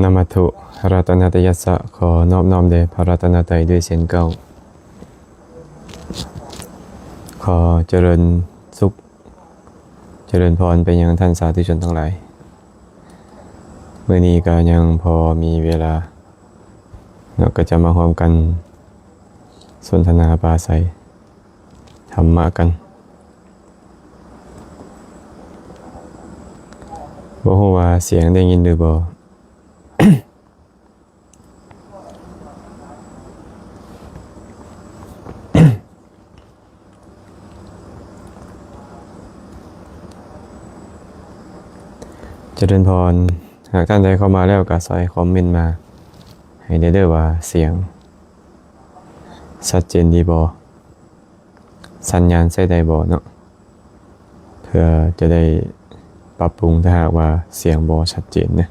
นามัตถุรัตนตยัสสะขอนอบน้อมแด่พระรัตนตรัยด้วยเสียงเก้าขอเจริญสุขเจริญพรไปยังท่านสาธุชนทั้งหลายเมื่อนี้ก็ยังพอมีเวลาเราก็จะมาร่วมกันสนทนาปราศัยธรรมะกันบ่ฮู้ว่าเสียงได้ยินหรือบ่ เจริญพรหากท่านใดเข้ามาแล้วก็ใส่คอมเมนต์มาให้ได้เด้อว่าเสียงชัดเจนดีบ่สัญญาณใช้ได้บ่เนาะเพื่อจะได้ปรับปรุงถ้าหากว่าเสียงบ่ชัดเจนนะ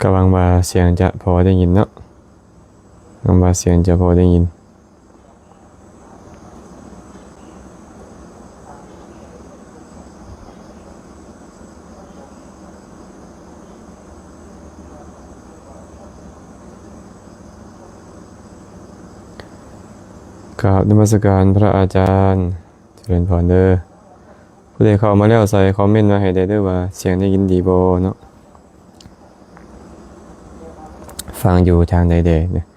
ก็หวังว่าเสียงจะพอได้ยินเนาะหวังว่าเสียงจะพอได้ยินกราบนมัสการพระอาจารย์เจริญพรเด้อผู้ใดเข้ามาแล้วใส่คอมเมนต์มาให้ได้ด้วยว่าเสียงได้ยินดีบ่เนาะฟังอยู่ทางใดๆเนี่ย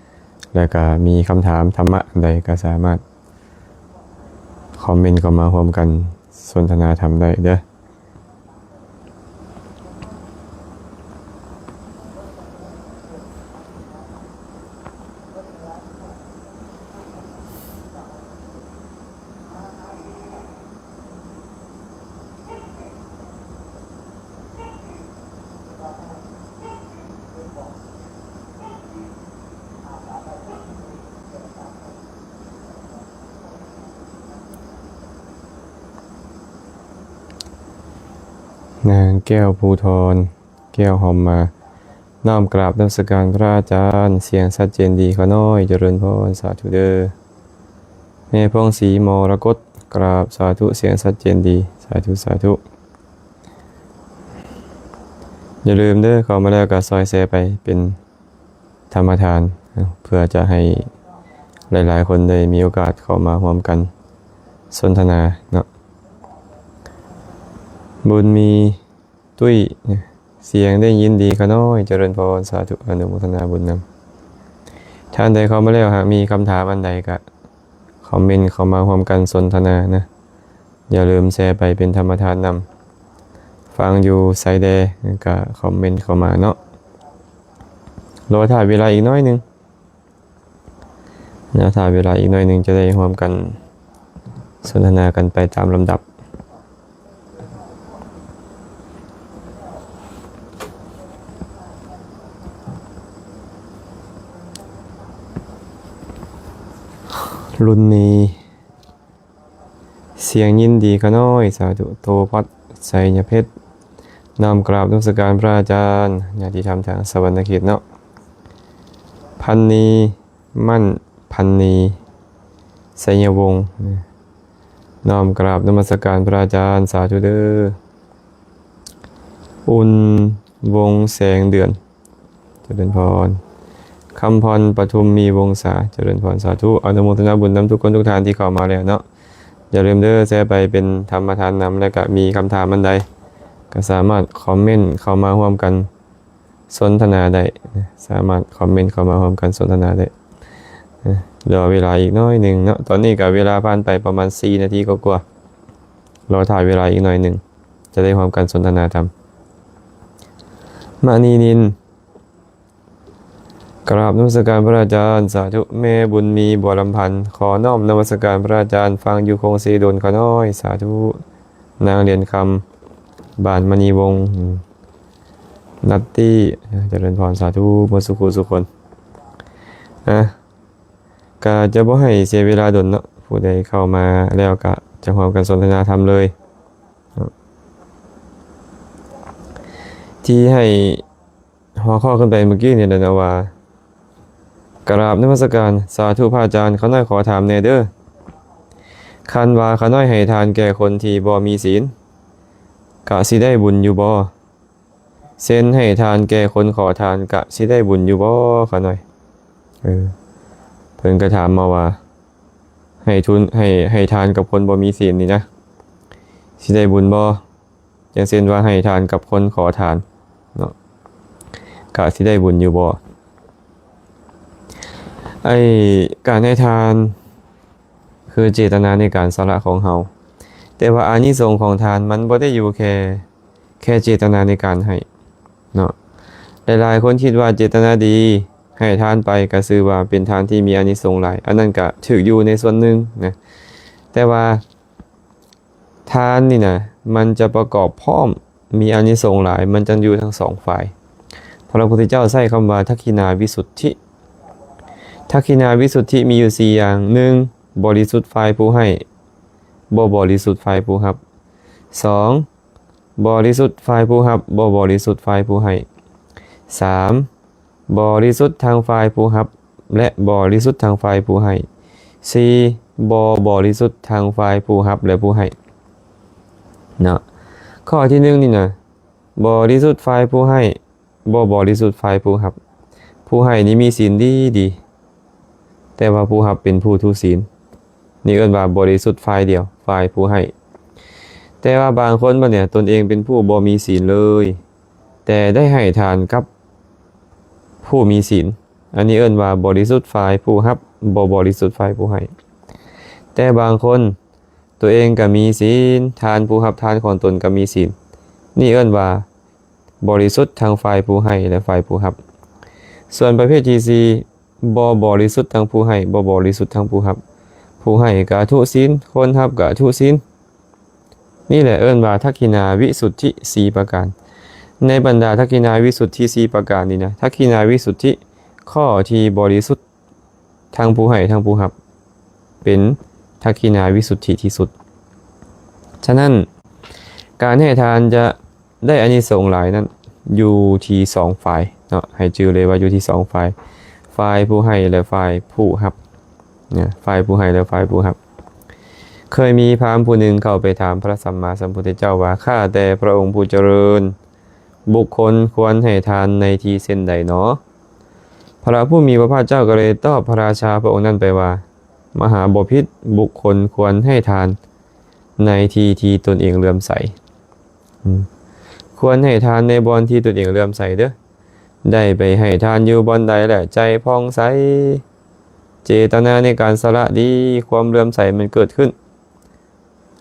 แล้วก็มีคำถามธรรมะใดก็สามารถคอมเมนต์เข้ามาร่วมกันสนทนาธรรมได้เด้อานางแก้วภูธรแก้วหอมมาน้อมกราบนมัสการพระอาจารย์เสียงชัดเจนดีขอน้อยเจริญพรสาธุเด้อแม่พองศรีมรกตกราบสาธุเสียงชัดเจนดีสาธุสาธุอย่าลืมเด้อเข้ามาแล้วก็ซอยแชร์ไปเป็นธรรมทานเพื่อจะให้หลายๆคนได้มีโอกาสเข้ามาร่วมกันสนทนาเนาะบุญมีตุ้ยเสียงได้ยินดีขน้อยเจริญพรสาธุอนุโมทนาบุญนำท่านใดเข้ามาแล้วหากมีคำถามอันใดก็คอมเมนต์เข้ามาร่วมกันสนทนานะอย่าลืมแชร์ไปเป็นธรรมทานนำฟังอยู่ไซเดก็คอมเมนต์เข้ามาเนาะรอถ่ายเวลาอีกน้อยนึงนะถ่ายเวลาอีกน้อยนึงจะได้ร่วมกันสนทนากันไปตามลำดับรุ่นนี้เสียงยินดีขน้อยสาธุโตพัดไสยเพชรนำกราบนมัสการพระอาจารย์ญาติธรรมทางสวรรณเขตเนาะพันนีมั่นพันนีไสยวงศ์น้อมกราบนมัสการพระอาจารย์สาธุเด้ออุ่นวงแสงเดือนเจริญพรคำพรปทุมมีวงศาเจริญพรสาธุอนุโมทนาบุญนำทุกคนทุกท่านที่เข้ามาแล้วเนาะอย่าลืมเด้อแชร์ไปเป็นธรรมทานนำแล้วก็มีคำถามอันใดก็สามารถคอมเมนต์เข้ามาร่วมกันสนทนาได้สามารถคอมเมนต์เข้ามาร่วมกันสนทนาได้เหลือเวลาอีกน้อยหนึ่งเนาะตอนนี้ก็เวลาผ่านไปประมาณ4 นาทีก็กว่ารอถ่ายเวลาอีกหน่อยหนึ่งจะได้ร่วมกันสนทนาธรรมมานีนินกราบนมัสการพระอาจารย์สาธุแม่บุญมีบัวลำพันธ์ขอน้อมนมัสการพระอาจารย์ฟังอยู่คงสีดลขน้อยสาธุนางเรียนคำบานมณีวงศ์นัตตี้เจริญพรสาธุมสุขุสุคนก็จะบ่ให้เสียเวลาดนเนาะผู้ใดเข้ามาแล้วก็จะร่วมกันสนทนาธรรมเลยที่ให้หัวข้อขึ้นไปเมื่อกี้เนี่ยนะว่า กราบนมัสการสาธุพระอาจารย์เขาน้อยขอถามแน่เด้อคันว่าเขาน้อยให้ทานแก่คนที่บ่มีศีลกะสิได้บุญอยู่บ่เส้นให้ทานแก่คนขอทานกะสิได้บุญอยู่บ่เขาน้อยเพิ่นก็ถามมาว่าให้ทุนให้ทานกับคนบ่มีศีลนี่นะสิได้บุญบ่อย่างเช่นว่าให้ทานกับคนขอทานเนาะกะสิได้บุญอยู่บ่การให้ทานคือเจตนาในการสละของเฮาแต่ว่าอานิสงส์ของทานมันบ่ได้อยู่แค่เจตนาในการให้เนาะหลายๆคนคิดว่าเจตนาดีให้ทานไปก็คือว่าเป็นทานที่มีอานิสงส์หลายอันนั้นก็ถูกอยู่ในส่วนหนึ่งนะแต่ว่าทานนี่นะมันจะประกอบพร้อมมีอานิสงส์หลายมันจะอยู่ทั้งสองฝ่ายพระพุทธเจ้าใช้คำว่าทักขินาวิสุทธิทักขินาวิสุทธิมีอยู่4อย่าง1บริสุทธิ์ฝ่ายผู้ให้บ่บริสุทธิ์ฝ่ายผู้รับ2บริสุทธิ์ฝ่ายผู้รับบ่บริสุทธิ์ฝ่ายผู้ให้3บริสุทธิ์ทางฝ่ายผู้รับและบริสุทธิ์ทางฝ่ายผู้ให้4บริสุทธิ์ทางฝ่ายผู้รับและผู้ให้เนาะข้อที่1นี่นะบริสุทธิ์ฝ่ายผู้ให้บ่บริสุทธิ์ฝ่ายผู้รับผู้ให้นี่มีศีลดีแต่ว่าผู้รับเป็นผู้ทุศีลนี่เอิ้นว่าบริสุทธิ์ฝ่ายเดียวฝ่ายผู้ให้แต่ว่าบางคนบ่เนี่ยตนเองเป็นผู้บ่มีศีลเลยแต่ได้ให้ทานกับผู้มีศีลอันนี้เอิ้นว่าบริสุทธิ์ฝ่ายผู้รับบ่บริสุทธิ์ฝ่ายผู้ให้แต่บางคนตัวเองก็มีศีลทานผู้รับทานของตนก็มีศีลนี่เอิ้นว่าบริสุทธิ์ทางฝ่ายผู้ให้และฝ่ายผู้รับส่วนประเภทที่4บ่บริสุทธิ์ทางผู้ให้บ่บริสุทธิ์ทางผู้รับผู้ให้ก็ทุศีลคนรับก็ทุศีลนี่แหละเอิ้นว่าทักขินาวิสุทธิ4ประการในบรรดาทักขินาวิสุทธิ4ประการนี้นะทักขินาวิสุทธิข้อที่บริสุทธิ์ทางผู้ให้ทางผู้รับเป็นทักขินาวิสุทธิที่สุดฉะนั้นการให้ทานจะได้อานิสงส์หลายนั้นอยู่ที่2ฝ่ายเนาะให้ชื่อเลยว่าอยู่ที่2ฝ่ายฝ่ายผู้ให้และฝ่ายผู้รับเนี่ยฝ่ายผู้ให้และฝ่ายผู้รับเคยมีพราหมณ์ผู้หนึ่งเข้าไปถามพระสัมมาสัมพุทธเจ้าว่าข้าแต่พระองค์ผู้เจริญบุคคลควรให้ทานในที่เช่นใดเนาะพระผู้มีพระภาคเจ้าก็เลยตอบพระราชาพระองค์นั้นไปว่ามหาบพิตรบุคคลควรให้ทานในที่ตนเองเลื่อมใสควรให้ทานในบ่อนที่ตนเองเลื่อมใสเด้อได้ไปให้ทานอยู่บ่อนใดแหละใจผ่องใสเจตนาในการสละดีความเลื่อมใสมันเกิดขึ้น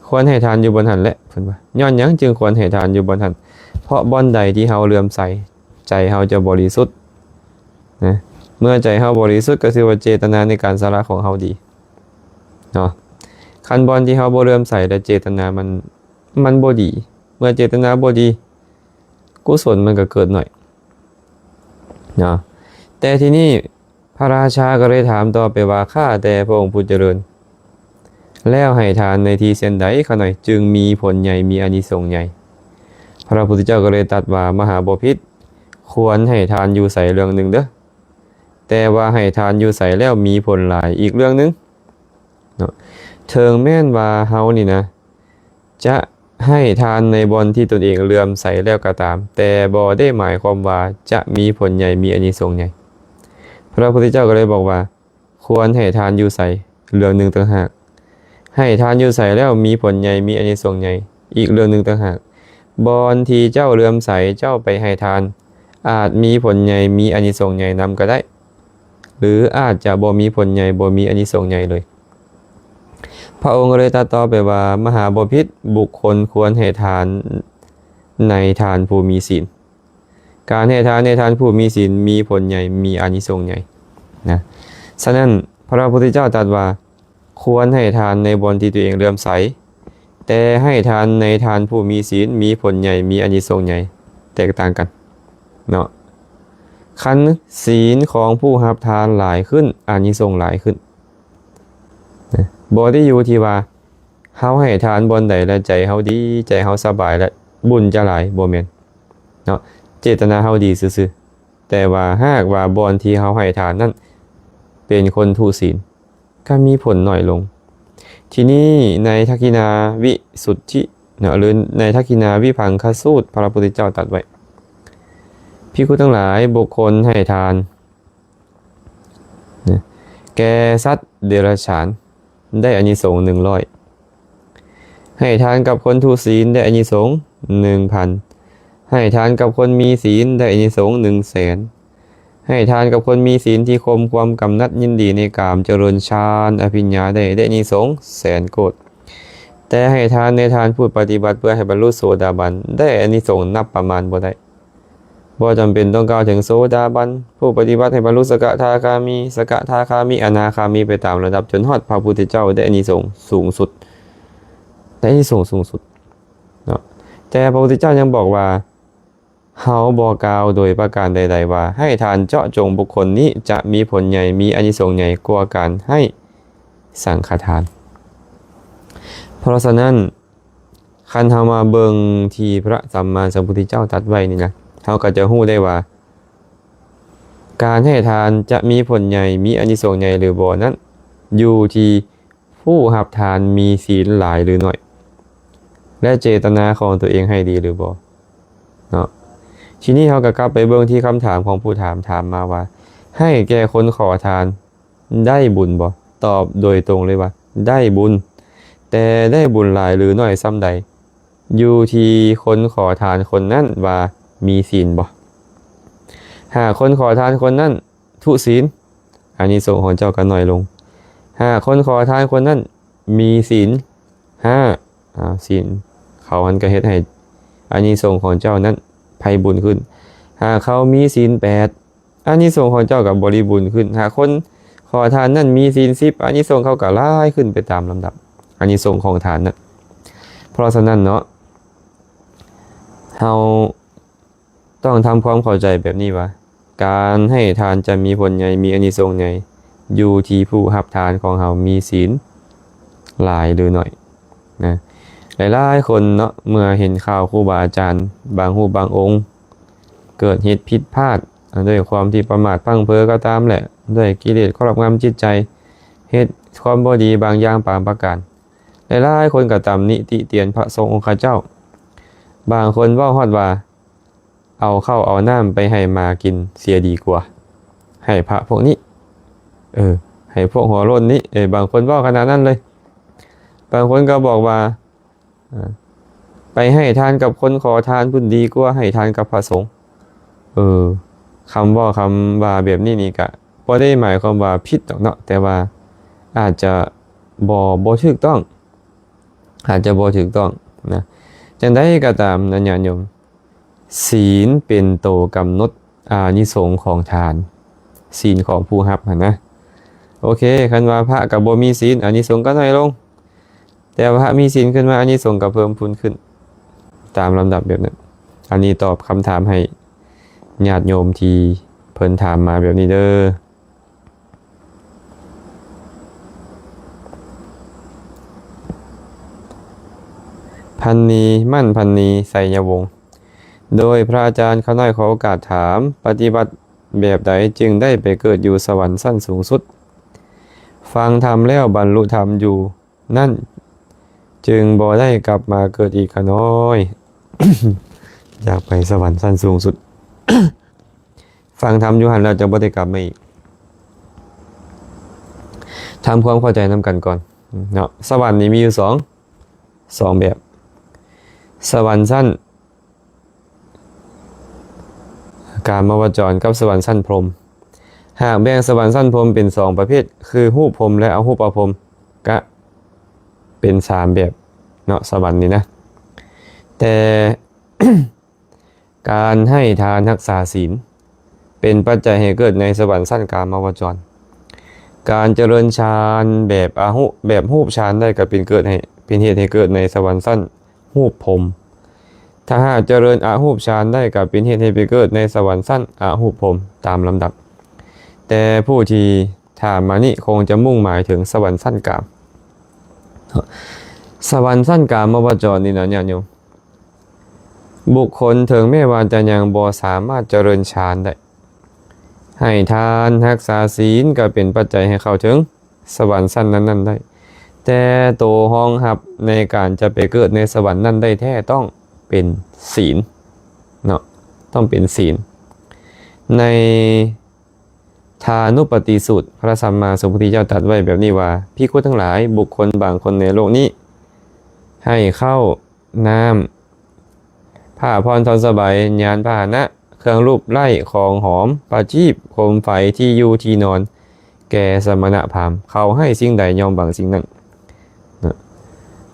ควรให้ทานอยู่บนหันแหละเพิ่นว่าย้อนหยังจึงควรให้ทานอยู่บนหันเพราะบ่อนใดที่เฮาเลื่อมใสใจเฮาจะบริสุทธิ์นะเมื่อใจเฮาบริสุทธิ์ก็คือว่าเจตนาในการสละของเฮาดีเนาะคันบ่อนที่เฮาบ่เลื่อมใสและเจตนามันบ่ดีเมื่อเจตนาบ่ดีกุศลมันก็เกิดหน่อยเนาะแต่ทีนี้พระราชาก็เลยถามต่อไปว่าข้าแต่พระองค์ผู้เจริญแล้วให้ทานในที่เช่นใดข้าหน่อยจึงมีผลใหญ่มีอานิสงส์ใหญ่พระพุทธเจ้าก็เลยตรัสว่ามหาบพิตรควรให้ทานอยู่ใส่เรื่องหนึ่งเด้อแต่ว่าให้ทานอยู่ใส่แล้วมีผลหลายอีกเรื่องนึงเนาะเทิงแม่นว่าเฮานี่นะจะให้ทานในบ่อนที่ตนเองเลื่อมใสแล้วก็ตามแต่บ่ได้หมายความว่าจะมีผลใหญ่มีอานิสงส์ใหญ่พระพุทธเจ้าก็เลยบอกว่าควรให้ทานอยู่ใส่เรื่องหนึ่งต่างหากให้ทานอยู่ใส่แล้วมีผลใหญ่มีอานิสงส์ใหญ่อีกเรื่องหนึ่งต่างหากบ่อนที่เจ้าเลื่อมใสเจ้าไปให้ทานอาจมีผลใหญ่มีอานิสงส์ใหญ่นำก็ได้หรืออาจจะบ่มีผลใหญ่บ่มีอานิสงส์ใหญ่เลยพระองค์ก็เลยตรัสต่อไปว่ามหาบพิตรบุคคลควรให้ทานในทานผู้มีศีลการให้ทานในทานผู้มีศีลมีผลใหญ่มีอานิสงส์ใหญ่นะฉะนั้นพระพุทธเจ้าตรัสว่าควรให้ทานในบ่อนที่ตัวเองเลื่อมใสแต่ให้ทานในทานผู้มีศีลมีผลใหญ่มีอานิสงส์ใหญ่แตกต่างกันเนาะคันศีลของผู้รับทานหลายขึ้นอานิสงส์หลายขึ้นบ่ได้อยู่ที่ว่าเฮาให้ทานบ่อนใดแล้วใจเฮาดีใจเฮาสบายและบุญจะหลายบ่แม่นเนาะเจตนาเฮาดีซื่อๆแต่ว่าหากว่าบ่อนที่เฮาให้ทานนั้น เป็นคนทุศีลก็มีผลหน่อยลงทีนี้ในทักขินาวิสุทธิเนาะหรือในทักขินาวิพังคสูตรพระพุทธเจ้าตรัสไว้ภิกขุทั้งหลายบุคคลให้ทานแก่สัตว์เดรัจฉานได้อานิสงส์100ให้ทานกับคนทุศีลได้อานิสงส์1,000ให้ทานกับคนมีศีลได้อานิสงส์100,000ให้ทานกับคนมีศีลที่ข่มความกำหนัดยินดีในกามเจริญฌานอภิญญาได้อานิสงส์100,000 โกฏแต่ให้ทานในทานพูดปฏิบัติเพื่อให้บรรลุโสดาบันได้อานิสงส์นับประมาณบ่ได้บ่จำเป็นต้องกล่าวถึงโสดาบันผู้ปฏิบัติให้บรรลุสกทาคามีสกทาคามีอนาคามีไปตามระดับจนฮอดพระพุทธเจ้าได้อานิสงส์สูงสุดได้อานิสงส์สูงสุดเนาะแต่พระพุทธเจ้ายังบอกว่าเฮาบ่กล่าวโดยประการใดๆว่าให้ทานเจาะจงบุคคลนี้จะมีผลใหญ่มีอานิสงส์ใหญ่กว่าการให้สังฆทานเพราะฉะนั้นคันเฮามาเบิ่งที่พระสัมมาสัมพุทธเจ้าตรัสไว้นี่นะเฮาก็จะรู้ได้ว่าการให้ทานจะมีผลใหญ่มีอานิสงส์ใหญ่หรือบ่นั้นอยู่ที่ผู้รับทานมีศีลหลายหรือน้อยและเจตนาของตัวเองให้ดีหรือบ่เนาะทีนี้เฮาก็กลับไปเบิ่งที่คำถามของผู้ถามมาว่าให้แก่คนขอทานได้บุญบ่ตอบโดยตรงเลยว่าได้บุญแต่ได้บุญหลายหรือน้อยซ้ำใดอยู่ที่คนขอทานคนนั้นว่ามีศีลบ่หากคนขอทานคนนั้นทุศีลอานิสงส์ของเจ้าก็น้อยลงหากคนขอทานคนนั้นมีศีลศีลเขาหันก็เฮ็ดให้อานิสงส์ของเจ้านั้นไพบุญขึ้นหากเขามีศีล8อานิสงส์ของเจ้าก็บริบูรณ์ขึ้นหากคนขอทานนั้นมีศีล10อานิสงส์เขาก็หลายขึ้นไปตามลำดับอานิสงส์ของทานนั้นเพราะฉะนั้นเนาะเฮาต้องทำความเข้าใจแบบนี้ว่าการให้ทานจะมีผลใหญ่มีอานิสงส์ใหญ่อยู่ที่ผู้รับทานของเฮามีศีลหลายหรือน้อยนะหลายๆคนเนาะเมื่อเห็นข่าวครูบาอาจารย์บางรูปบางองค์เกิดเหตุผิดพลาดด้วยความที่ประมาทพลั้งเพ้อก็ตามแหละด้วยกิเลสครอบงำจิตใจเหตุความบ่ดีบางอย่างบางประการหลายๆคนก็ตำหนิติเตียนพระสงฆ์องค์ข้าเจ้าบางคนว่าฮอดว่าเอาเข้าเอาน้ำไปให้มากินเสียดีกว่าให้พระพวกนี้ให้พวกหัวโล้นนี้บางคนว่าขนาดนั้นเลยบางคนก็บอกว่าไปให้ทานกับคนขอทานพุ่นดีกว่าให้ทานกับพระสงฆ์คำว่าแบบนี้นี่ก็บ่ได้หมายความว่าผิดหรอกเนาะแต่ว่าอาจจะบ่ถูกต้องอาจจะบ่ถูกต้องนะจังได๋ก็ตามนะญาติโยมศีลเป็นตัวกำหนดอานิสงส์ของทานศีลของผู้รับนะโอเคคันว่าพระก็บ่มีศีลอานิสงส์ก็น้อยลงแต่พระมีศีลขึ้นมาอานิสงส์ก็เพิ่มพูนขึ้นตามลำดับแบบนั้นอันนี้ตอบคำถามให้ญาติโยมที่เพิ่นถามมาแบบนี้เด้อพันนีมั่นพันนีไสยวงศ์โดยพระอาจารย์เขาน้อยขอโอกาสถามปฏิบัติแบบใดจึงได้ไปเกิดอยู่สวรรค์ชั้นสูงสุดฟังธรรมแล้วบรรลุธรรมอยู่นั่นจึงบ่ได้กลับมาเกิดอีกค่ะน้อย อยากไปสวรรค์ชั้นสูงสุด ฟังธรรมอยู่หันแล้วจะบ่ได้กลับมาอีกทำความเข้าใจนำกันก่อนเนาะสวรรค์นี้มีอยู่สองแบบสวรรค์ชั้นกามวจรกับสวรรค์ชั้นพรหมหากแบ่งสวรรค์ชั้นพรหมเป็น2ประเภทคือรูปพรหมและอรูปพรหมก็เป็น3แบบเนาะสวรรค์นี้นะแต่ การให้ทานรักษาศีลเป็นปัจจัยให้เกิดในสวรรค์ชั้นกามวจรการเจริญฌานแบบรูปฌานได้ก็เป็นเหตุให้เกิดในสวรรค์ชั้นรูปพรหมถ้าหากเจริญอรูปฌานได้ก็เป็นเหตุให้ไปเกิดในสวรรค์ชั้นอรูปพรหมตามลำดับแต่ผู้ที่ถามมานี่คงจะมุ่งหมายถึงสวรรค์ชั้นกามสวรรค์ชั้นกามวจรนี่นะญาติโยมบุคคลถึงแม้ว่าจะยังบ่สามารถเจริญฌานได้ ให้ทานรักษาศีลก็เป็นปัจจัยให้เข้าถึงสวรรค์ชั้นนั้นๆได้แต่โตห้องรับในการจะไปเกิดในสวรรค์นั้นได้แท้ต้องเป็นศีลเนาะต้องเป็นศีลในทานุปติสูตรพระสัมมาสัมพุทธเจ้าตรัสไว้แบบนี้ว่าภิกษุทั้งหลายบุคคลบางคนในโลกนี้ให้เข้าน้ำผ้าพรทอนสบายยานพาหนะเครื่องรูปไล่ของหอมประจีบโคมไฟที่อยู่ที่นอนแก่สมณพราหมณ์เขาให้สิ่งใดยอมบางสิ่งนั้น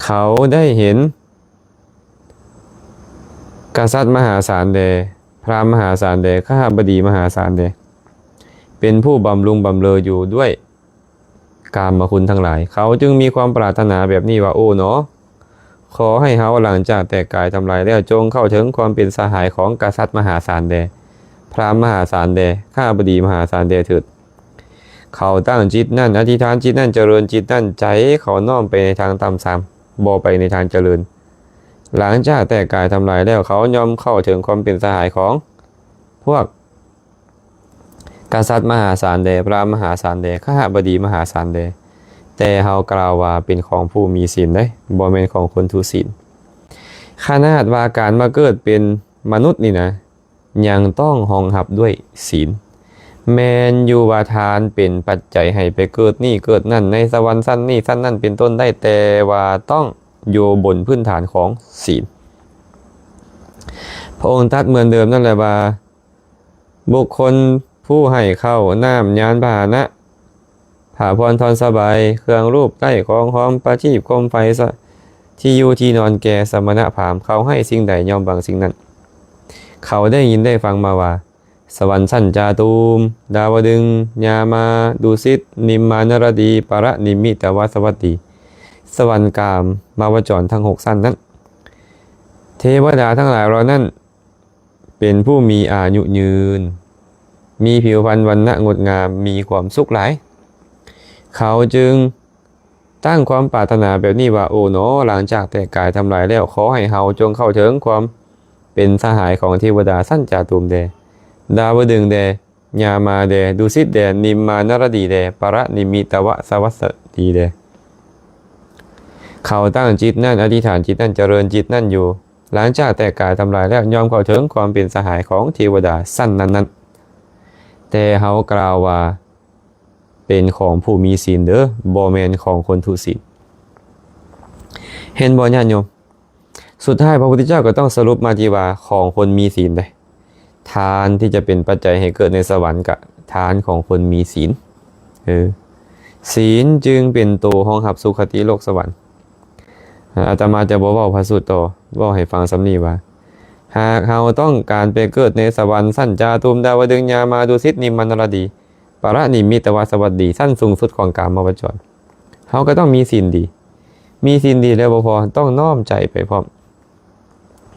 เขาได้เห็นกษัตริย์มหาศาลแดพราหมณ์มหาศาลแดข้าบดีมหาศาลแดเป็นผู้บำรุงบำเรออยู่ด้วยกามคุณทั้งหลายเขาจึงมีความปรารถนาแบบนี้ว่าโอ้เนาะขอให้เขาหลังจากแตกกายทำลายแล้วจงเข้าถึงความเป็นสหายของกษัตริย์มหาศาลแดพราหมณ์มหาศาลแดข้าบดีมหาศาลแดเถิดเขาตั้งจิตนั่นอธิษฐานจิตนั่นเจริญจิตนั่นใจเขาน้อมไปในทางต่ำซ้ำบ่ไปในทางเจริญหลังจากแตกกายทำลายแล้วเขายอมเข้าถึงความเป็นสหายของพวกกษัตริย์มหาศาลแดพราหมณ์มหาศาลแดข้าบดีมหาศาลแดแต่เฮากล่าวว่าเป็นของผู้มีศีลได้บ่แม่นของคนทุศีลขนาดว่าการมาเกิดเป็นมนุษย์นี่นะยังต้องรองรับด้วยศีลแมนอยู่ว่าทานเป็นปัจจัยให้ไปเกิดนี่เกิดนั่นในสวรรค์สั้นนี่สั้นนั่นเป็นต้นได้แต่ว่าต้องอยู่บนพื้นฐานของศีลพระองค์ตรัสเหมือนเดิมนั่นแหละว่าบุคคลผู้ให้เข้าน้ำยานพาหนะผ้าพรทอนสบายเครื่องรูปใต้ของหอมประทีปโคมไฟที่อยู่ที่นอนแก่สมณพราหมณ์เขาให้สิ่งใดยอมบางสิ่งนั้นเขาได้ยินได้ฟังมาว่าสวรรค์ชั้นจาตูมดาวดึงยามาดุสิตนิมมานรดีปรนิมิตวสวัตติสวรรค์กามมาวจรทั้ง6ชั้นนั้นเทวดาทั้งหลายเรานั้นเป็นผู้มีอายุยืนมีผิวพรรณวรรณะงดงามมีความสุขหลายเขาจึงตั้งความปรารถนาแบบนี้ว่าโอ้เนาะหลังจากแต่กายทำลายแล้วขอให้เฮาจงเข้าถึงความเป็นสหายของเทวดาสั้นจาตุมแดดาวดึงแดยามาแดดุสิตแดนิมมานรดีแดปรนิมิตวสวัสดีแดเขาตั้งจิตนั่นอธิษฐานจิตนั่นเจริญจิตนั่นอยู่หลังจากแต่กายทำลายแล้วยอมเข้าถึงความเป็นสหายของเทวดาสั้นนั้นแต่เฮากล่าวว่าเป็นของผู้มีศีลเด้อบ่แม่นของคนทุศีลเห็นบ่ญาติโยมสุดท้ายพระพุทธเจ้าก็ต้องสรุปมาที่ว่าของคนมีศีลได้ทานที่จะเป็นปัจจัยให้เกิดในสวรรค์กับทานของคนมีศีลศีลจึงเป็นตัวห้องรับสุคติโลกสวรรค์อาตมาจะบอกว่าพระสูตรต่อว่าให้ฟังสำนีว่าหากเราต้องการไปเกิดในสวรรค์สั้นจาตุมดาวดึงยามาดุสิตนิมมานรดีปรนิมิตวสวัสดีสั้นสูงสุดของกามวจรเขาก็ต้องมีศีลดีมีศีลดีแล้วพอต้องน้อมใจไปพร้อม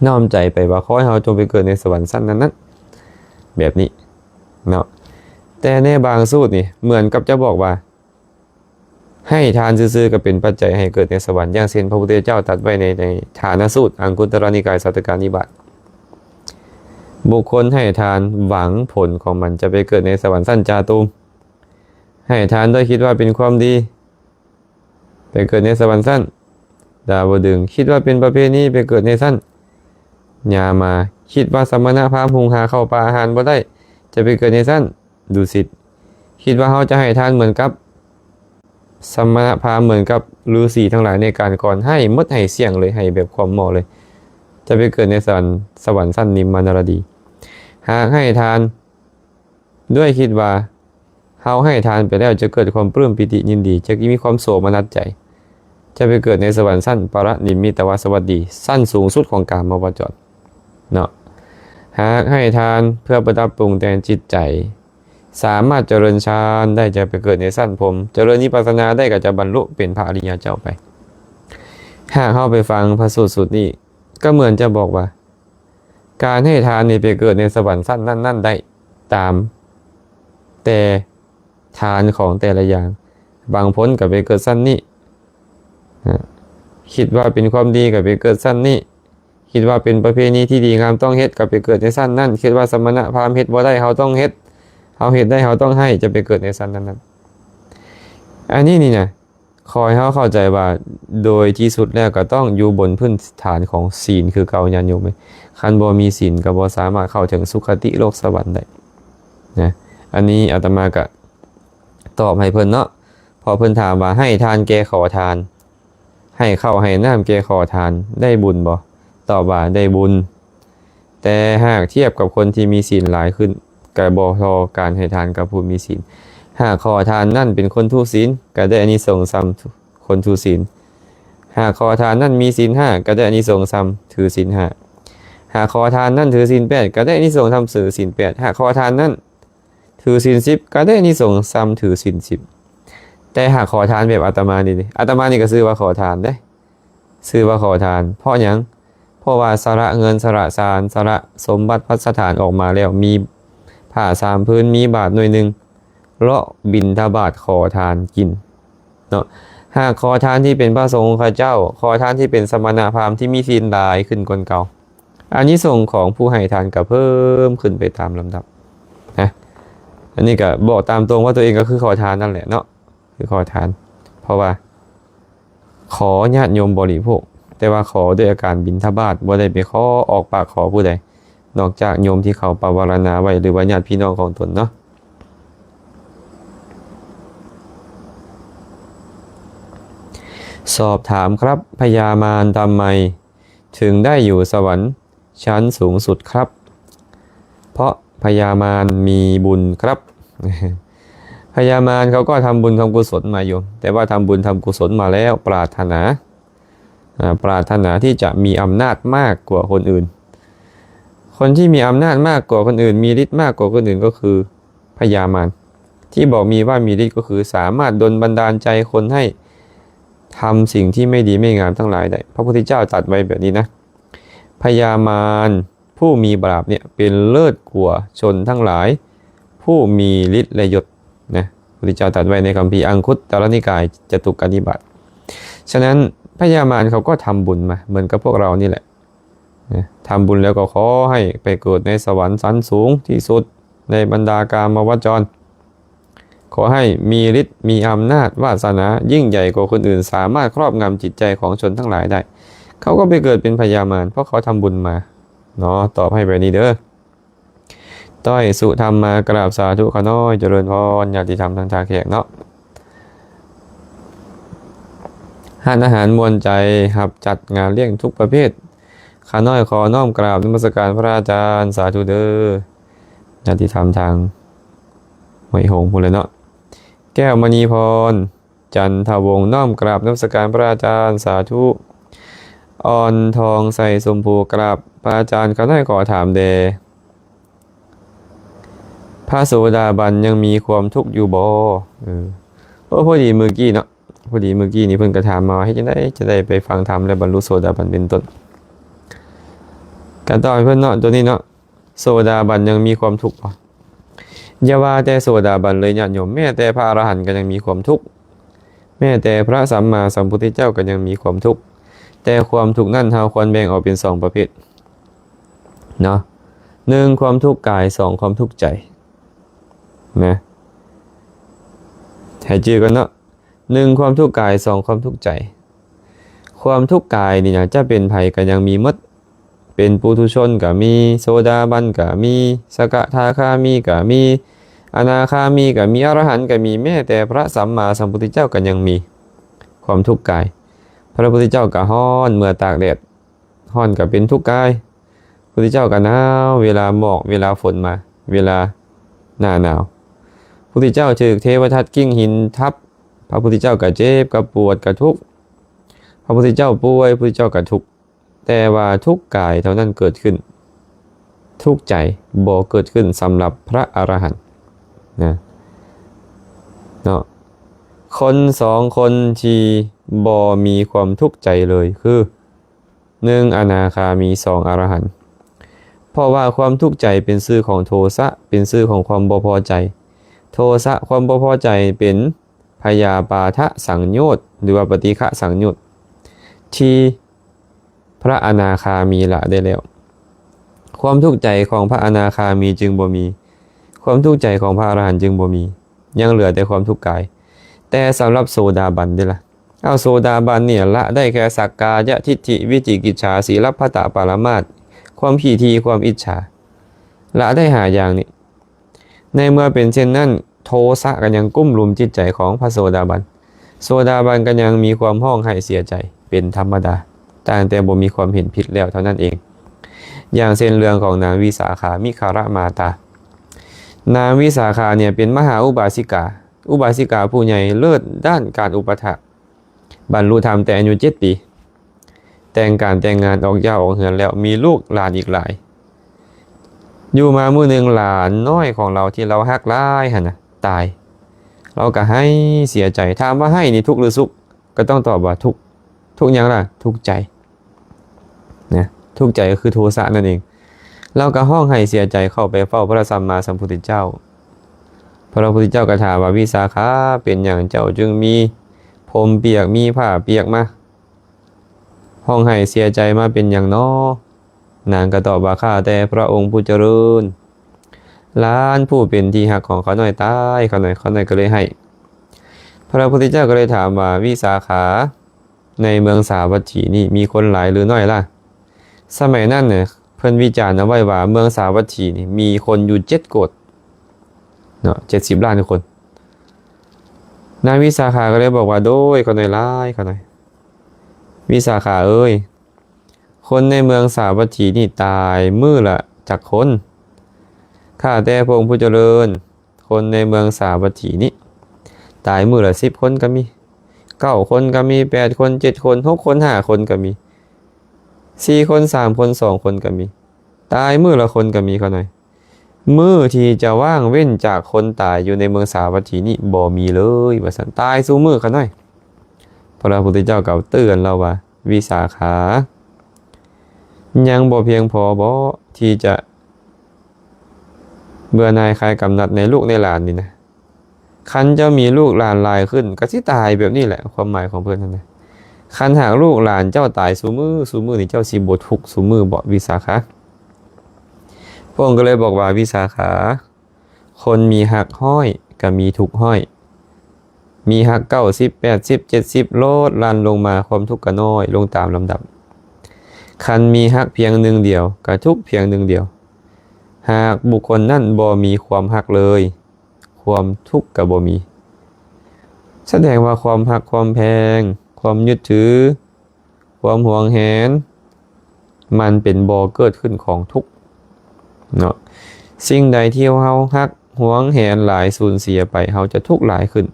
น้อมใจไปว่าขอให้เราจงไปเกิดในสวรรค์สั้นนั้นแบบนี้เนาะแต่ในบางสูตรนี่เหมือนกับจะบอกว่าให้ทานซื่อๆก็เป็นปัจจัยให้เกิดในสวรรค์อย่างเช่นพระพุทธเจ้าตรัสไว้ในฐานสูตรอังคุตรนิกายสัตตกานิบาตบุคคลให้ทานหวังผลของมันจะไปเกิดในสวรรค์สั้นจาตุมให้ทานโดยคิดว่าเป็นความดีไปเกิดในสวรรค์สั้นดาวดึงคิดว่าเป็นประเพณีไปเกิดในสั้นยามาคิดว่าสมณพราหมณ์หุงหาเข้าปลาอาหารบ่ได้จะไปเกิดในสั้นดุสิตคิดว่าเขาจะให้ทานเหมือนกับสมณพราหมณ์เหมือนกับฤาษีทั้งหลายในการก่อนให้มดให้เสี่ยงเลยให้แบบความเหมาะเลยจะไปเกิดในสวรรค์สั้นนิมมานรดีหากให้ทานด้วยคิดว่าเขาให้ทานไปแล้วจะเกิดความปลื้มปิติยินดีจะมีความโสมนัสใจจะไปเกิดในสวรรค์สั้นปรนิมิตวสวัสดีสั้นสูงสุดของกามวจรเนาะหากให้ทานเพื่อประดับปรุงแต่งจิตใจสามารถเจริญฌานได้จะไปเกิดในสั้นพรหมเจริญวิปัสสนาได้ก็จะบรรลุเป็นพระอริยเจ้าไปหากเข้าไปฟังพระสูตรสุดนี้ก็เหมือนจะบอกว่าการให้ทานนี่ไปเกิดในสวรรค์สั้นนั่นได้ตามแต่ทานของแต่ละอย่างบางพ้นกับไปเกิดสั้นนี้คิดว่าเป็นความดีกับไปเกิดสั้นนี้คิดว่าเป็นประเพณีที่ดีงามต้องเฮ็ดกับไปเกิดในสั้นนั่นคิดว่าสมณะพราหมณ์เฮ็ดบ่ได้เขาต้องเฮ็ด เฮาเฮ็ดได้เฮาต้องให้จะไปเกิดในสันนั้นๆอันนี้นี่นะขอให้เฮาเข้าใจว่าโดยที่สุดแล้วก็ต้องอยู่บนพื้นฐานของศีลคือเก่าญาณโยมคันบ่มีศีลก็บ่สามารถเข้าถึงสุคติโลกสวรรค์ได้นะอันนี้อาตมาก็ตอบให้เพิ่นเนาะพอเพิ่นถามว่าให้ทานแก่ขอทานให้ข้าวให้น้ำแก่ขอทานได้บุญบ่ตอบว่าได้บุญแต่หากเทียบกับคนที่มีศีลหลายขึ้นก็บ่พอการให้ทานกับผู้มีศีลหากขอทานนั่นเป็นคนทุศีลก็ได้อานิสงส์ซ้ำคนทุศีลหากขอทานนั่นมีศีล5ก็ได้อานิสงส์ซ้ำถือศีล5หากขอทานนั่นถือศีล8ก็ได้อานิสงส์ซ้ำถือศีล8หากขอทานนั่นถือศีล10ก็ได้อานิสงส์ซ้ำถือศีล10แต่หากขอทานแบบอาตมานี่อาตมานี่ก็ซื้อว่าขอทานได้ซื้อว่าขอทานเพราะหยังเพราะว่าสละเงินสละสารสละสมบัติพัสถานออกมาแล้วมีผ้า3พื้นมีบาทหน่วยนึงเลาะบิณฑบาตขอทานกินเนาะหากขอทานที่เป็นพระสงฆ์ข้าเจ้าขอทานที่เป็นสมณพราหมณ์ที่มีศีลหลายขึ้นกว่าเก่าอานิสงส์ของผู้ให้ทานก็เพิ่มขึ้นไปตามลำดับนะอันนี้ก็บอกตามตรงว่าตัวเองก็คือขอทานนั่นแหละเนาะคือขอทานเพราะว่าขอญาติโยมบริโภคแต่ว่าขอด้วยอาการบิณฑบาตบ่ได้ไปขอออกปากขอผู้ใดนอกจากโยมที่เขาปวารณาไว้หรือว่าญาติพี่น้องของตนเนาะสอบถามครับพญามารทำไมถึงได้อยู่สวรรค์ชั้นสูงสุดครับเพราะพญามารมีบุญครับ พญามารเขาก็ทำบุญทำกุศลมาอยู่แต่ว่าทำบุญทำกุศลมาแล้วปรารถนาที่จะมีอำนาจมากกว่าคนอื่นคนที่มีอำนาจมากกว่าคนอื่นมีฤทธิ์มากกว่าคนอื่นก็คือพญามารที่บอกมีว่ามีฤทธิ์ก็คือสามารถดลบันดาลใจคนให้ทำสิ่งที่ไม่ดีไม่งามทั้งหลายได้พระพุทธเจ้าตรัสไว้แบบนี้นะพญามารผู้มีบาปเนี่ยเป็นเลิศกว่าชนทั้งหลายผู้มีฤทธิ์และยศนะพระพุทธเจ้าตรัสไว้ในคัมภีร์อังคุตตรนิกายจตุกนิบาตฉะนั้นพญามารเขาก็ทำบุญมาเหมือนกับพวกเรานี่แหละทำบุญแล้วก็ขอให้ไปเกิดในสวรรค์ชั้นสูงที่สุดในบรรดากามวจรขอให้มีฤทธิ์มีอำนาจวาสนายิ่งใหญ่กว่าคนอื่นสามารถครอบงำจิตใจของชนทั้งหลายได้เขาก็ไปเกิดเป็นพญามารเพราะเขาทำบุญมาเนาะตอบให้แบบนี้เด้อต้อยสุธรรมมากราบสาธุขน้อยเจริญพรญาติธรรมทางทาแขกเนาะหานอาหารมวลใจหับจัดงานเลี้ยงทุกประเภทข้าน้อยขอน้อมกราบนมัสการพระอาจารย์สาธุเด้อญาติธรรมทางหวยหงพูดเลยเนาะแก้วมณีพรจันทวงศ์น้อมกราบนมัสการพระอาจารย์สาธุอ่อนทองใส่สมพูกราบพระอาจารย์ข้าน้อยขอถามเดพระโสดาบันยังมีความทุกข์อยู่บ่พอดีเมื่อกี้เนาะพอดีเมื่อกี้นี่เพิ่นกระถามมาให้จะได้ไปฟังธรรมและบรรลุโสดาบันเป็นต้นการตอบเพิ่นเนาะตัวนี้เนาะโสดาบันยังมีความทุกข์ป่ะอย่าว่าแต่โสดาบันเลยญาติโยมแม้แต่พระอรหันต์ก็ยังมีความทุกข์แม้แต่พระสัมมาสัมพุทธเจ้าก็ยังมีความทุกข์แต่ความทุกข์นั้นเราควรแบ่งออกเป็น2ประเภทเนาะ1ความทุกข์กาย2ความทุกข์ใจนะให้จื้อกันเนาะ1ความทุกข์กาย2ความทุกข์ใจความทุกข์กายนี่นะจะเป็นภัยก็ยังมีหมดเป็นปุถุชนก็มีโสดาบันก็มีสกทาคามีก็มีอนาคามีก็มีอรหันต์ก็มีแม้แต่พระสัมมาสัมพุทธเจ้าก็ยังมีความทุกข์กายพระพุทธเจ้าก็ร้อนเมื่อตากแดดร้อนก็เป็นทุกข์กายพระพุทธเจ้าก็หนาวเวลาหมอกเวลาฝนมาเวลาหน้าหนาวพระพุทธเจ้าถูกเทวทัตกิ้งหินทับพระพุทธเจ้าก็เจ็บก็ปวดก็ทุกข์พระพุทธเจ้าป่วยพระพุทธเจ้าก็ทุกข์แต่ว่าทุกข์กายเท่านั้นเกิดขึ้นทุกข์ใจบ่เกิดขึ้นสำหรับพระอรหันต์นะเนาะคน2คนที่บ่มีความทุกข์ใจเลยคือ1อนาคามี2อรหันต์เพราะว่าความทุกข์ใจเป็นชื่อของโทสะเป็นชื่อของความบ่พอใจโทสะความบ่พอใจเป็นพยาปาทะสังโยชน์หรือว่าปฏิฆะสังโยชน์ที่พระอนาคามีละได้แล้วความทุกข์ใจของพระอนาคามีจึงบ่มี ความทุกข์ใจของพระอรหันต์จึงบ่มียังเหลือแต่ความทุกข์กายแต่สำหรับโสดาบันเด้ล่ะเอาโสดาบันเนี่ยละได้แค่สักกายทิฏฐิวิจิกิจฉาสีลัพพตปารามาสความผีทีความอิจฉาละได้หาอย่างนี้ในเมื่อเป็นเช่นนั้นโทสะกันยังกุ้มลุมจิตใจของพระโสดาบันโสดาบันกันยังมีความห้องไห้เสียใจเป็นธรรมดาต่างแต่บ่มีความเห็นผิดแล้วเท่านั้นเองอย่างเช่นเรื่องของนางวิสาขามิคารมาตานางวิสาขาเนี่ยเป็นมหาอุบาสิกาผู้ใหญ่เลิศด้านการอุปถากบรรลุธรรมแต่อายุ7 ปีแต่งงานออกย่าออกเหือนแล้วมีลูกหลานอีกหลายอยู่มามื้อหนึ่งหลานน้อยของเราที่เราฮักหลายหั่นน่ะตายเราก็ให้เสียใจถามว่าให้นี่ทุกข์หรือสุขก็ต้องตอบว่าทุกข์หยังล่ะทุกข์ใจนะทุกข์ใจก็คือโทสะนั่นเองเราก็ห้องให้เสียใจเข้าไปเฝ้าพระสัมมาสัมพุทธเจ้าพระพุทธเจ้าก็ถามว่าวิสาขาเป็นอย่างเจ้าจึงมีผมเปียกมีผ้าเปียกมาห้องให้เสียใจมาเป็นอย่างน้อนางก็ตอบว่าข้าแต่พระองค์ผู้เจริญล้านผู้เป็นที่หักของเขาหน่อยตายเขาหน่อยก็เลยให้พระพุทธเจ้าก็เลยถามว่าวิสาขาในเมืองสาวัตถีนี่มีคนหลายหรือน้อยล่ะสมัยนั้นเนี่ยเพิ่นวิจารณ์เอาไว้ว่าเมืองสาวัตถีนี่มีคนอยู่7 โกฏเนาะ70 ล้านคนนายวิสาขาก็เลยบอกว่าโดยเขาหน่อยหลายเขาหน่อยวิสาขาเอ้ยคนในเมืองสาวัตถีนี่ตายมื้อละจักคนข้าแต่พระองค์ผู้เจริญคนในเมืองสาวัตถีนี่ตายมื้อละ10 คนก็มี9 คนก็มี8 คน7 คน6 คน5 คนก็มี4 คน3 คน2 คนก็มีตายมื้อละคนก็มีเขาหน่อยมื้อที่จะว่างเว้นจากคนตายอยู่ในเมืองสาวัตถีนี่บ่มีเลยว่าซั่นตายสู้มื้อเขาหน่อยพระพุทธเจ้าก็เตือนเราว่าวิสาขายังบ่เพียงพอบ่ที่จะเบื่อหน่ายคลายกำหนัดในลูกในหลานนี่นะคันเจ้ามีลูกหลานหลายขึ้นก็สิตายแบบนี้แหละความหมายของเพิ่นนั่นนะคันหากลูกหลานเจ้าตายสู้มื้อนี่เจ้าสิบ่ทุกข์สู้มื้อบ่วิสาขาพระองค์ก็เลยบอกว่าวิสาขาคนมีหักห้อยก็มีทุกข์ห้อยมีหัก90 80 70โลดลันลงมาความทุกข์ก็น้อยลงตามลำดับคันมีหักเพียงหนึ่งเดียวก็ทุกข์เพียงหนึ่งเดียวหากบุคคลนั่นบ่มีความหักเลยความทุกข์ก็บ่มีแสดงว่าความหักความแพงความยึดถือความหวงแหนมันเป็นบ่อเกิดขึ้นของทุกข์เนาะสิ่งใดที่เฮาหักหวงแหนหลายสูญเสียไปเฮาจะทุกข์หลายขึ้น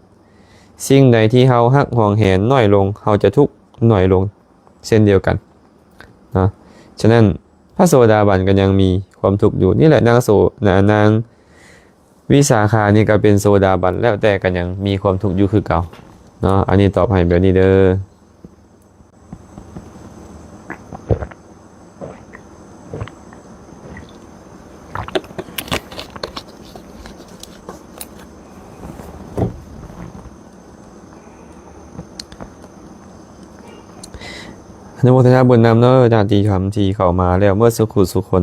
สิ่งใดที่เฮาหักหวงแหนน้อยลงเฮาจะทุกข์น้อยลงเช่นเดียวกันเนาะฉะนั้นพระโสดาบันก็ยังมีความทุกข์อยู่นี่แหละนางวิสาขานี่ก็เป็นโสดาบันแล้วแต่ก็ยังมีความทุกข์อยู่คือเก่าเนาะอันนี้ตอบให้แบบนี้เด้ออนุโมทนาบุญนำเนาะญาติธรรมที่เข้ามาแล้วเมื่อสุคน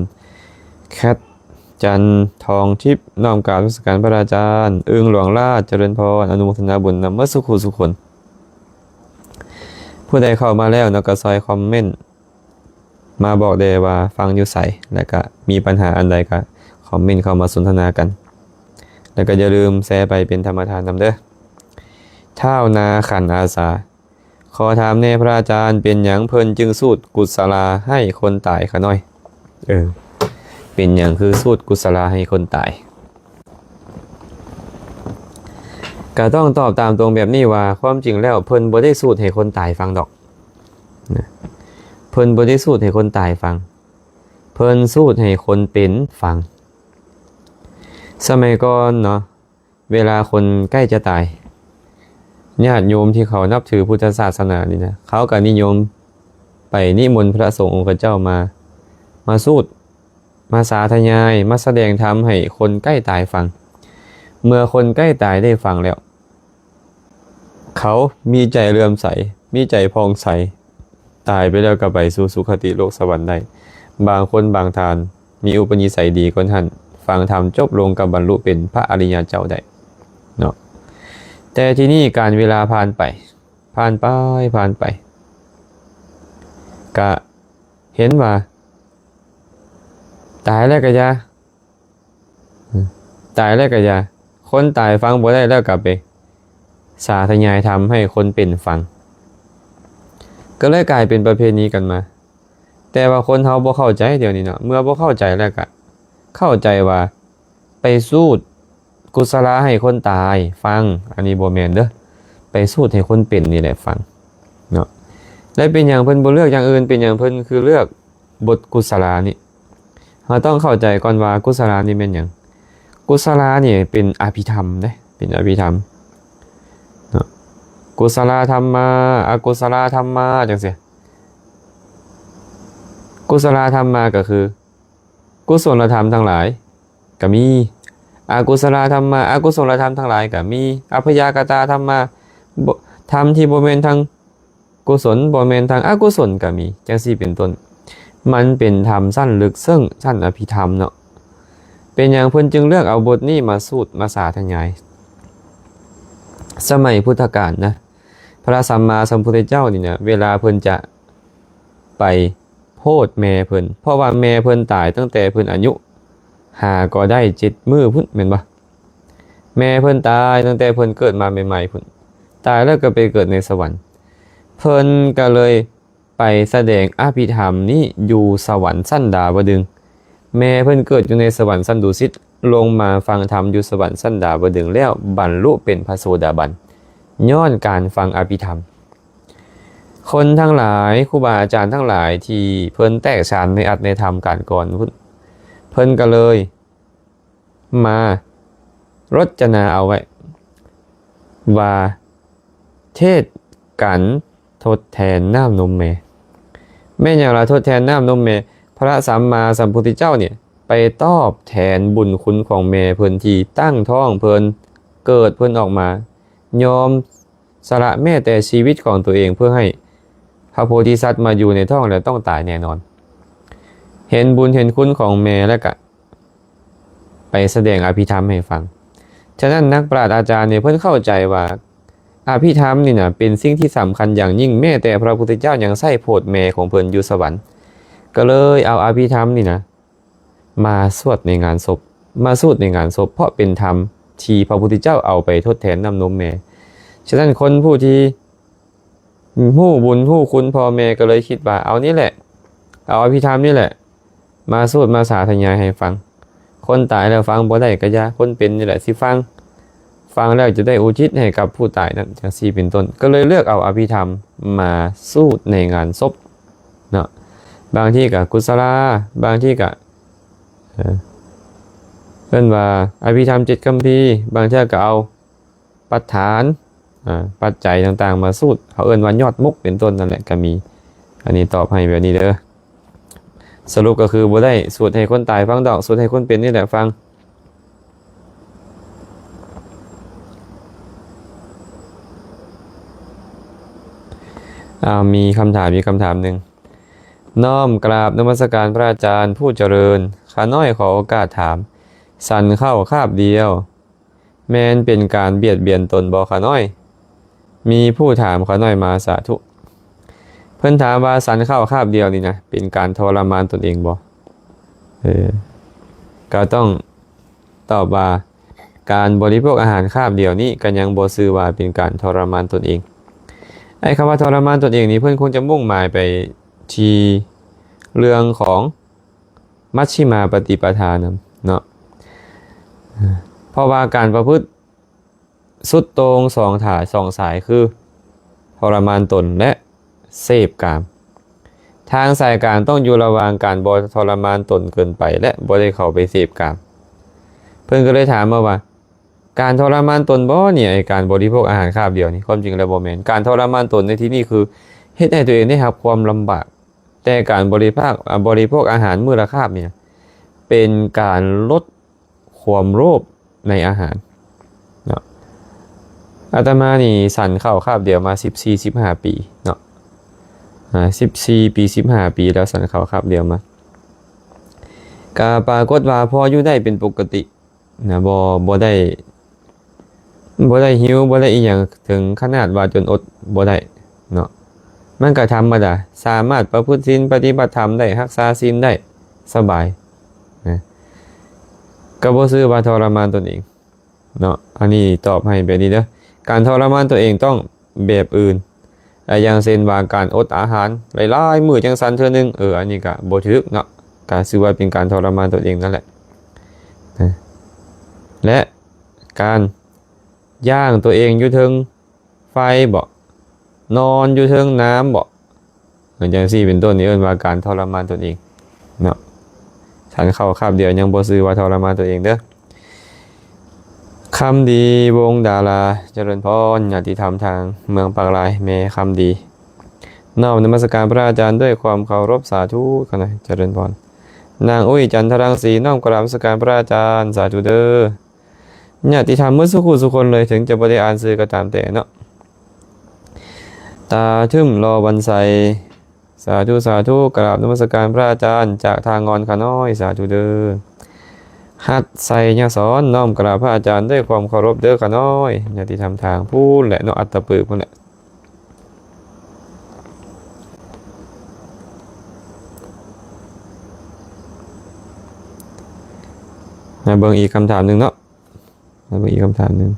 แคทจันทองทิพย์น้อมกราบนมัสการพระอาจารย์อึ้งหลวงราชเจริญพรอนุโมทนาบุญนำเมื่อสุคนผู้ใดเข้ามาแล้วเนาะก็ซอยคอมเมนต์มาบอกได้ว่าฟังอยู่ไสแล้วก็มีปัญหาอันใดก็คอมเมนต์เข้ามาสนทนากันแล้วก็อย่าลืมแชร์ไปเป็นธรรมทานนำเด้อท้าวนาขันอาสาขอถามแน่พระอาจารย์เป็นหยังเพิ่นจึงสูตรกุศลาให้คนตายขะน้อยเป็นหยังคือสูตรกุศลาให้คนตายก็ต้องตอบตามตรงแบบนี้ว่าความจริงแล้วเพิ่นบ่ได้สูตรให้คนตายฟังดอกนะเพิ่นบ่ได้สูตรให้คนตายฟังเพิ่นสูตรให้คนเป็นฟังสมัยก่อนเนาะเวลาคนใกล้จะตายญาติโยมที่เขานับถือพุทธศาสนานี่นะเขาก็นิยมไปนิมนต์พระสงฆ์องค์เจ้ามาสูตรมาสาธยายมาแสดงธรรมให้คนใกล้ตายฟังเมื่อคนใกล้ตายได้ฟังแล้วเขามีใจเลื่อมใสมีใจพองใสตายไปแล้วก็ไปสู่สุคติโลกสวรรค์ได้บางคนบางทานมีอุปนิสัยดีกว่าท่าน ฟังธรรมจบลงกับบรรลุเป็นพระอริยเจ้าได้เนาะแต่ที่นี่การเวลาผ่านไปก็เห็นว่าตายแล้วก็อย่าคนตายฟังบ่ได้แล้วกลับไปสาธยายธรรมให้คนเป็นฟังก็เลยกลายเป็นประเพณีกันมาแต่ว่าคนเฮาบ่เข้าใจเดี๋ยวนี้เนาะเมื่อบ่เข้าใจแล้วก็เข้าใจว่าไปสูดกุศลาให้คนตายฟังอันนี้บ่แม่นเด้อไปสูดให้คนเป็นนี่แหละฟังเนาะและเป็นอย่างเพิ่นบ่เลือกอย่างอื่นเป็นอย่างเพิ่นคือเลือกบทกุศลานี่เราต้องเข้าใจก่อนว่ากุศลานี่เป็นหยังกุศลานี่เป็นอภิธรรมเด้เป็นอภิธรรมเนาะกุศลธรรมาอกุศลธรรมาจังซี่กุศลธรรมาก็คือกุศลธรรมทั้งหลายก็มีอกุศลธรรมาอกุศลธรรมทั้งหลายก็มีอัพยากตาธรรมาธรรมที่บ่แม่นทางกุศลบ่แม่นทางอกุศลก็มีจังซี่เป็นต้นมันเป็นธรรมสั้นลึกซึ้งสั้นอภิธรรมเนาะเป็นอย่างเพิ่นจึงเลือกเอาบทนี้มาสูตรมาสาธยายสมัยพุทธกาลนะพระสัมมาสัมพุทธเจ้านี่นะเวลาเพิ่นจะไปโพธแม่เพิ่นเพราะว่าแม่เพิ่นตายตั้งแต่เพิ่นอายุ5ก็ได้7มื้อพุ่นแม่นบ่แม่เพิ่นตายตั้งแต่เพิ่นเกิดมาใหม่ๆพุ่นตายแล้วก็ไปเกิดในสวรรค์เพิ่นก็เลยไปแสดงอภิธรรมนี้อยู่สวรรค์ชั้นดาวดึงส์แม่เพิ่นเกิดอยู่ในสวรรค์ชั้นดุสิตลงมาฟังธรรมอยู่สวรรค์ชั้นดาวดึงส์แล้วบรรลุเป็นพระโสดาบันย้อนการฟังอภิธรรมคนทั้งหลายครูบาอาจารย์ทั้งหลายที่เพิ่นแตกฉานในอัตในธรรมการก่อนเพิ่นก็เลยมารจนาเอาไว้ว่าเทศกันทดแทนน้ำนมแม่อย่างไรทดแทนน้ำนมพระสัมมาสัมพุทธเจ้าเนี่ยไปตอบแทนบุญคุณของแม่เพิ่นที่ตั้งท้องเพิ่นเกิดเพิ่นออกมายอมสละแม้แต่ชีวิตของตัวเองเพื่อให้พระโพธิสัตว์มาอยู่ในท้องแล้วต้องตายแน่นอนเห็นบุญเห็นคุณของแม่แล้วก็ไปแสดงอภิธรรมให้ฟังฉะนั้นนักปราชญ์อาจารย์เนี่ยเพิ่นเข้าใจว่าอภิธรรมนี่นะเป็นสิ่งที่สำคัญอย่างยิ่งแม้แต่พระพุทธเจ้ายังใส่โพธิแม่ของเพิ่นอยู่สวรรค์ก็เลยเอาอภิธรรมนี่นะมาสวดในงานศพเพราะเป็นธรรมที่พระพุทธเจ้าเอาไปทดแทนน้ำนมแม่ฉะนั้นคนผู้ที่ฮู้บุญฮู้คุณพ่อแม่ก็เลยคิดว่าเอานี่แหละเอาอภิธรรมนี่แหละมาสวดมาสาธยายให้ฟังคนตายแล้วฟังบ่ได้ก็อย่าคนเป็นนี่แหละสิฟังแล้วจะได้อุทิศให้กับผู้ตายนั้นจังซี่เป็นต้นก็เลยเลือกเอาอภิธรรมมาสูตรในงานศพเนาะบางที่ก็กุศลาบางที่ก็เพิ่นว่าอภิธรรม7คัมภีร์บางเทื่อก็เอาปัฏฐานปัจจัยต่างๆมาสูตรเขาเอิ้นว่ายอดมุกเป็นต้นนั่นแหละก็มีอันนี้ตอบให้แบบนี้เด้อสรุปก็คือบ่ได้สวดให้คนตายฟังดอกสวดให้คนเป็นนี่แหละฟังมีคำถามหนึ่งน้อมกราบนมัสการพระอาจารย์ผู้เจริญข้าน้อยขอโอกาสถามสันเข้าคาบเดียวแม้นเป็นการเบียดเบียนตนบ่ข้าน้อยมีผู้ถามข้าน้อยมาสาธุเพิ่นถามว่าสันเข้าคาบเดียวนี่นะเป็นการทรมานตนเองบ่ก็ต้องตอบว่าการบริโภคอาหารคาบเดียวนี้ก็ยังบ่ชื่อว่าเป็นการทรมานตนเองไอ้คำว่าทรมานตนเองนี้เพื่อนคงจะมุ่งหมายไปที่เรื่องของมัชฌิมาปฏิปทาเนาะเพราะว่าการประพฤติสุดโต่งสองสายคือทรมานตนและเสพกามทางสายกลางต้องอยู่ระหว่างการบ่ทรมานตนเกินไปและบ่ได้เข้าไปเสพกามเพื่อนก็เลยถามมาว่าการทรมานตนบ่เนี่ยไอ้การบริโภคอาหารคาบเดียวนี่ความจริงแล้วบ่แม่นการทรมานตนในที่นี้คือเฮ็ดให้ตัวเองได้รับความลำบากแต่การบริโภคอาหารมื้อละคาบเนี่ยเป็นการลดความโลภในอาหารเนาะอาตมานี่สั่นเข้าคาบเดียวมา14-15 ปีเนาะ14 ปี 15 ปีแล้วสั่นเข้าคาบเดียวมา กาปรากฏว่าพออยู่ได้เป็นปกตินะบ่ได้หิวบ่ได้อีหยังถึงขนาดว่าจนอดบ่ได้เนาะมันก็ธรรมดาสามารถประพฤติศีลปฏิบัติธรรมได้รักษาศีลได้สบายนะก็บ่ซื้อว่าทรมานตนเองเนาะอันนี้ตอบให้แบบนี้เด้อการทรมานตัวเองต้องแบบอื่นอย่างเช่นว่าการอดอาหารหลายๆมื้อจังซั่นเทื่อนึงอันนี้ก็บ่ถูกเนาะก็ถือว่าเป็นการทรมานตัวเองนั่นแหละนะและการย่างตัวเองอยู่เทิงไฟบ่นอนอยู่เทิงน้ำบ่เหมือนจังซี่เป็นต้นนี่ว่าการทรมานตนเองเนาะฉันเข้าคาบเดียวยังบ่ซื้อว่าทรมานตัวเองเด้อคำดีวงดาราเจริญพรญาติธรรมทางเมืองปากลายแม่คำดีนอบนมัสการพระอาจารย์ด้วยความเคารพสาธุกันนะเจริญพรนางอุ้ยจันทรังสีน้อมกราบนมัสการพระอาจารย์สาธุเด้อญาติธรรมเมื่อสุคนเลยถึงจะบ่ได้อ่านสื่อก็ตามแต่เนาะตาทึมรอวันใสสาธุกราบนมัสการพระอาจารย์จากทางงอนขาน้อยสาธุเด้อหัดใส่ยาสอนน้อมกราบพระอาจารย์ด้วยความเคารพเด้อขาน้อยญาติธรรมทางพูดแหละเนาะอัตตปือพุ่นแหละมาเบิ่งอีกคำถามหนึ่งเนาะมาเบิ่งอีกคำถามหนึ่ง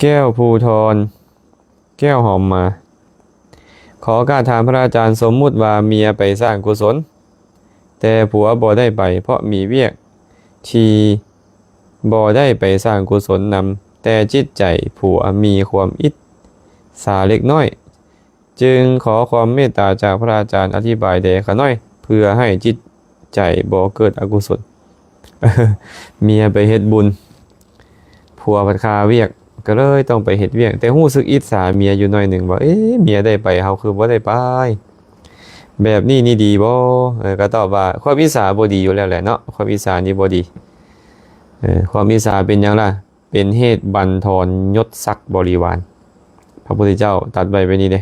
แก้วภูทรแก้วหอมมาขอการถามพระอาจารย์สมมุติว่าเมียไปสร้างกุศลแต่ผัวบ่ได้ไปเพราะมีเวียกที่บ่ได้ไปสร้างกุศลนำแต่จิตใจผัวมีความอิจฉาเล็กน้อยจึงขอความเมตตาจากพระอาจารย์อธิบายแด่ข้าน้อยเพื่อให้จิตใจบ่เกิดอกุศล เมียไปเฮ็ดบุญผัวผัดคาเวียกก็เลยต้องไปเฮ็ดเวียกแต่รู้สึกอิจฉาเมียอยู่หน่อยหนึ่งว่าเมียได้ไปเฮาคือบ่ได้ไปแบบนี้นี่ดีบ่ก็ตอบว่าความอิจฉาบ่ดีอยู่แล้วแหละเนาะความอิจฉานี่บ่ดีความอิจฉาเป็นหยังล่ะเป็นเหตุบั่นทอนยศศักดิ์บริวารพระพุทธเจ้าตรัสไว้ไว้นี่เด้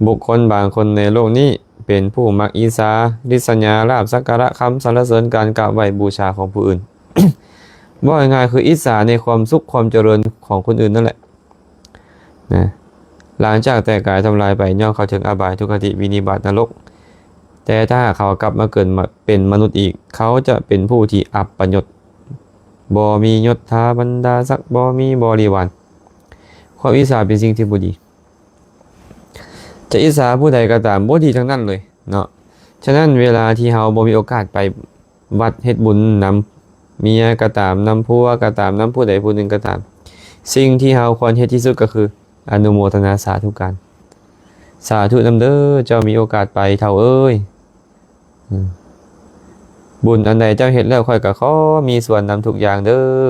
บุคคลบางคนในโลกนี้เป็นผู้มักอิจฉาริษยาลาภสักการะคำสรรเสริญการกราบไหว้บูชาของผู้อื่น ว่าง่ายๆคืออิจฉาในความสุขความเจริญของคนอื่นนั่นแหละนะหลังจากแต่กายทำลายไปย่อมเข้าถึงอบายทุกขติวินิบาตนรกแต่ถ้าเขากลับมาเกิดมาเป็นมนุษย์อีกเขาจะเป็นผู้ที่อับปยศบ่มียศถาบรรดาศักดิ์บ่มีบริวารความอิจฉาเป็นสิ่งที่บ่ดีจะอิจฉาผู้ใดก็ตามบ่ดีทั้งนั้นเลยเนาะฉะนั้นเวลาที่เฮาบ่มีโอกาสไปวัดเฮ็ดบุญนำเมียก็ตามนำผัวก็ตามนำผู้ใดผู้หนึ่งก็ตามสิ่งที่เฮาควรเฮ็ดที่สุดก็คืออนุโมทนาสาธุการสาธุนำเด้อเจ้ามีโอกาสไปเท่าเอ้ยบุญอันใดเจ้าเฮ็ดแล้วค่อยก็ขอมีส่วนนำทุกอย่างเด้อ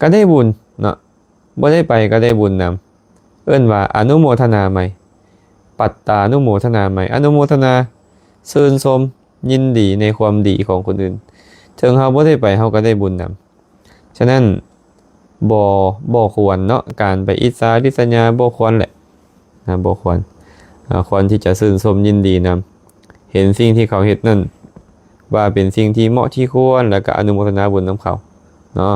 ก็ได้บุญเนาะบ่ได้ไปก็ได้บุญนำเอิ้นว่าอนุโมทนาใหม่ปัตตานุโมทนาใหม่อนุโมทนาชื่นชมยินดีในความดีของคนอื่นถึงเฮาบ่ได้ไปเฮาก็ได้บุญนำฉะนั้นบ่ควรเนาะการไปอิจฉาริษยาบ่ควรแหละนะบ่ควรควรที่จะชื่นชมยินดีนำเห็นสิ่งที่เขาเฮ็ดนั่นว่าเป็นสิ่งที่เหมาะที่ควรแล้วก็อนุโมทนาบุญนำเขาเนาะ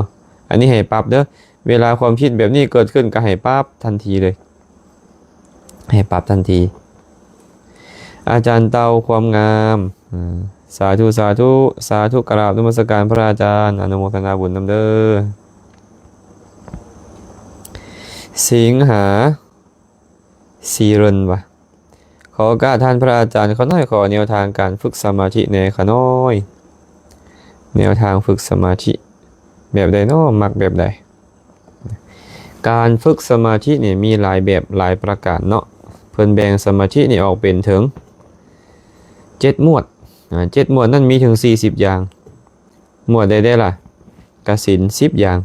อันนี้ให้ปรับเด้อเวลาความคิดแบบนี้เกิดขึ้นก็ให้ปรับทันทีเลยให้ปรับทันทีอาจารย์เตาความงามสาธุกราบนมัสการพระอาจารย์อนุโมทนาบุญนำเด้อสิงหาสีเรินวะขอการท่านพระอาจารย์เขาน้อยขอแนวทางการฝึกสมาธิในขาน้อยแนวทางฝึกสมาธิแบบใดเนาะมักแบบใดการฝึกสมาธิเนี่ยมีหลายแบบหลายประการเนาะเพิ่นแบ่งสมาธินี่ออกเป็นถึง7หมวด7หมวดนั่นมีถึง40อย่างหมวดใดๆล่ะกสิณ10อย่าง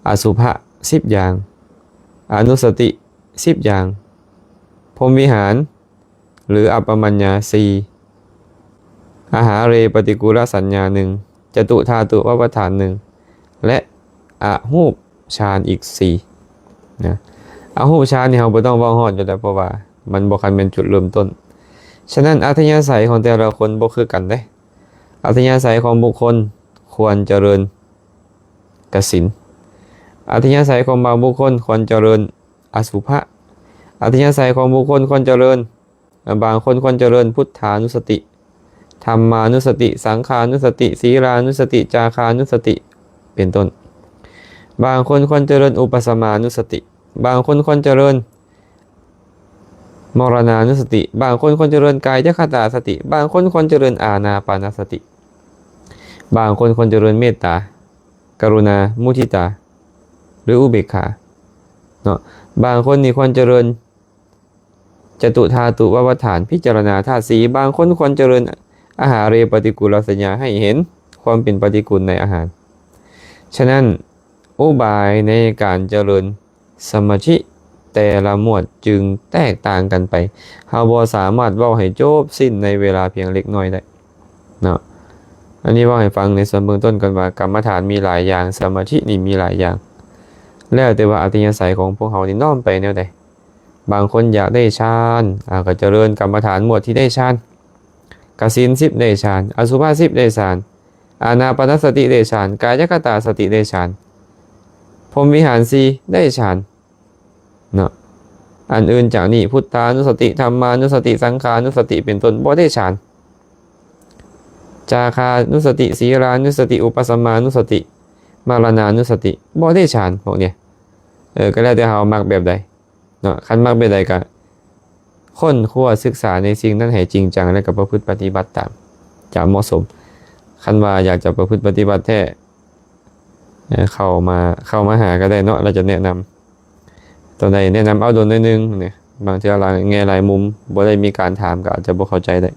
อสุภะ10อย่างอนุสติ10อย่างพรหมวิหารหรืออัปปมัญญา4อาหาเรปฏิกูลสัญญา1จตุธาตุวัฏฐาน1และอหูปฌานอีก4นะอหูปฌานนี่เราบ่ต้องเว้าฮอดอยู่แล้วเพราะว่ามันบ่คันเป็นจุดเริ่มต้นฉะนั้นอัธยาศัยของแต่ละคนบ่คือกันเด้ อัธยาศัยของบุคคลควรเจริญกสินอัธยาศัยของบางบุคคลควรเจริญอสุภะอัธยาศัยของบุคคลควรเจริญบางคนควรเจริญพุทธานุสติธรรมานุสติสังขานุสติศีลานุสติจาคานุสติเป็นต้นบางคนควรเจริญอุปสมานุสติบางคนควรเจริญมรณานุสติบางคนควรเจริญกายคตาสติบางคนควรเจริญอานาปานสติบางคนควรเจริญเมตตากรุณามุทิตาหรืออุเบกขาเนาะบางคนนี่ควรเจริญจตุธาตุววัฏฐานพิจารณาธาตุสีบางคนควรเจริญอาหารเรปฏิกูลสัญญาให้เห็นความเป็นปฏิกูลในอาหารฉะนั้นอุบายในการเจริญสมาธิแต่ละหมวดจึงแตกต่างกันไปเฮาบ่สามารถเว้าให้จบสิ้นในเวลาเพียงเล็กน้อยได้เนาะอันนี้ว่าให้ฟังในส่วนเบื้องต้นกันว่ากรรมฐานมีหลายอย่างสมาธินี่มีหลายอย่างแล้วแต่ว่าอัธยาศัยของพวกเขานี่น้อมไปแนวใดบางคนอยากได้ฌานก็เจริญกรรมฐานหมวดที่ได้ฌานกสิณ10ได้ฌานอสุภะ10ได้ฌานอานาปานสติได้ฌานกายคตาสติได้ฌานพรหมวิหาร4ได้ฌานเนาะอันอื่นจากนี้พุทธานุสติธรรมานุสติสังขานุสติเป็นต้นบ่ได้ฌานจาคานุสติศีลานุสติอุปสมานุสติมรณานุสติบ่ได้ฌานพวกเนี้ยก็แล้วแต่เฮามักแบบใดเนาะคันมักแบบใดก็ค้นคว้าศึกษาในสิ่งนั้นให้จริงจังและก็ประพฤติปฏิบัติตามจะเหมาะสมคันว่าอยากจะประพฤติปฏิบัติแท้เข้ามาหาก็ได้เนาะเราจะแนะนำตัวใดแนะนำเอาโดนนิดนึงเนี่ยบางทีหลายแง่หลายมุมบ่ได้มีการถามก็อาจจะบ่เข้าใจได้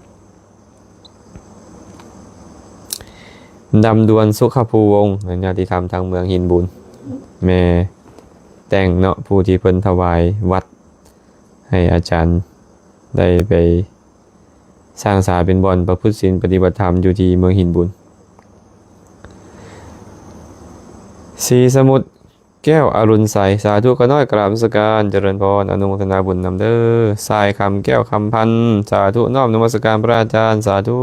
ดำดวนสุขภูวงศ์ญาติธรรมทางเมืองหินบุญแม่แต่งเนาะผู้ที่เพิ่นถวายวัดให้อาจารย์ได้ไปสร้างศาลเป็นบ่อนประพฤติศีลปฏิบัติธรรมอยู่ที่เมืองหินบุญศรีสมุทรแก้วอรุณใสสาธุขน้อยกราบนมัสการเจริญพรอนุโมทนาบุญนำเด้อสายคำแก้วคำพันสาธุน้อมนมัสการพระอาจารย์สาธุ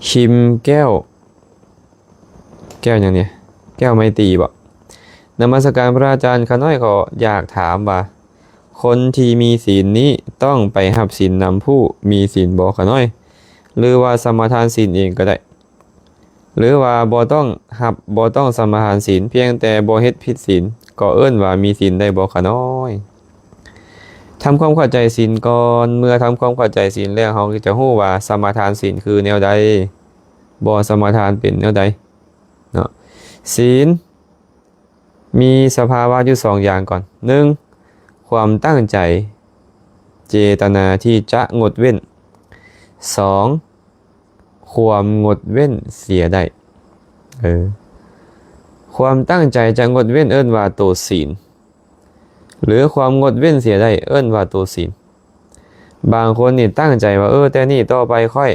ชิมแก้วอย่างเนี้ยแก้วไม่ตีบ่นมัสการพระอาจารย์ขน้อยขออยากถามว่าคนที่มีศีลนี้ต้องไปหับศีลนำผู้มีศีลบ่ขน้อยหรือว่าสมาทานศีลเองก็ได้หรือว่าบ่ต้องหับบ่ต้องสมาทานศีลเพียงแต่บ่เฮ็ดผิดศีลก็เอิ้นว่ามีศีลได้บ่ขน้อยทำความเข้าใจศีลก่อนเมื่อทำความเข้าใจศีลแล้วเราจะรู้ว่าสมาทานศีลคือแนวใดบ่สมาทานเป็นแนวใดเนาะศีลมีสภาวะอยู่2อย่างก่อน1ความตั้งใจเจตนาที่จะงดเว้น2ความงดเว้นเสียได้ความตั้งใจจะงดเว้นเอิ้นว่าตัวศีลหรือความงดเว้นเสียได้เอิ้นว่าตัวศีลบางคนนี่ตั้งใจว่าแต่นี่ต่อไปค่อย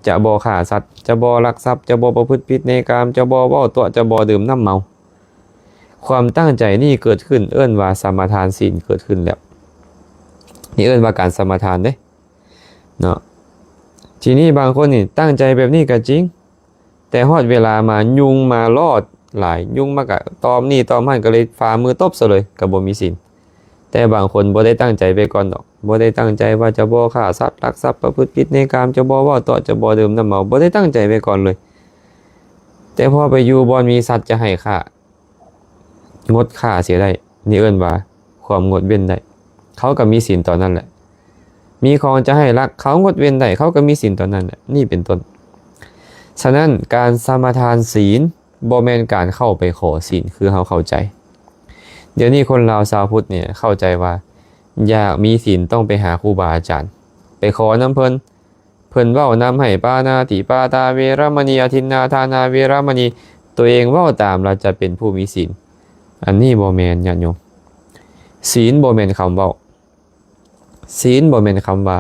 จะบ่ฆ่าสัตว์จะบ่ลักทรัพย์จะบ่ประพฤติผิดในกามจะบ่เว้าตัวจะบ่ดื่มน้ำเมาความตั้งใจนี่เกิดขึ้นเอิ้นว่าสมาทานศีลเกิดขึ้นแล้วนี่เอิ้นว่าการสมาทานเด้เนาะทีนี้บางคนนี่ตั้งใจแบบนี้ก็จริงแต่ฮอดเวลามายุงมาลอดหลายยุงมากะตอมนี่ตอมหั่นก็เลยฝ่ามือตบซะเลยก็บ่มีศีลแต่บางคนบ่ได้ตั้งใจไปก่อนดอกบ่ได้ตั้งใจว่าจะบ่ฆ่าสัตว์ลักทรัพย์ประพฤติผิดในกามจะบ่เว้าต่อจะบ่ดื่มน้ำเมาบ่ได้ตั้งใจไปก่อนเลยแต่พอไปอยู่บ่มีสัตว์จะให้ฆ่างดฆ่าเสียได้นี่เอิ้นว่าความงดเว้นได้เขาก็มีศีลตอนนั้นแหละมีของจะให้รักเขางดเว้นได้เขาก็มีศีลตอนนั้นแหละนี่เป็นต้นฉะนั้นการสมาทานศีลบ่แม่นการเข้าไปขอศีลคือเฮาเข้าใจเดี๋ยวนี้คนลาวชาวพุทธเนี่ยเข้าใจว่าอยากมีศีลต้องไปหาครูบาอาจารย์ไปขอนำเพิ่นเว้านำให้ปานาติปาตาเวรมณีอทินนาทานาเวรมณีตัวเองเว้าตามเราจะเป็นผู้มีศีลอันนี้บ่แม่นญาติโยมศีลบ่แม่นคำเว้าศีลบ่แม่นคำว่า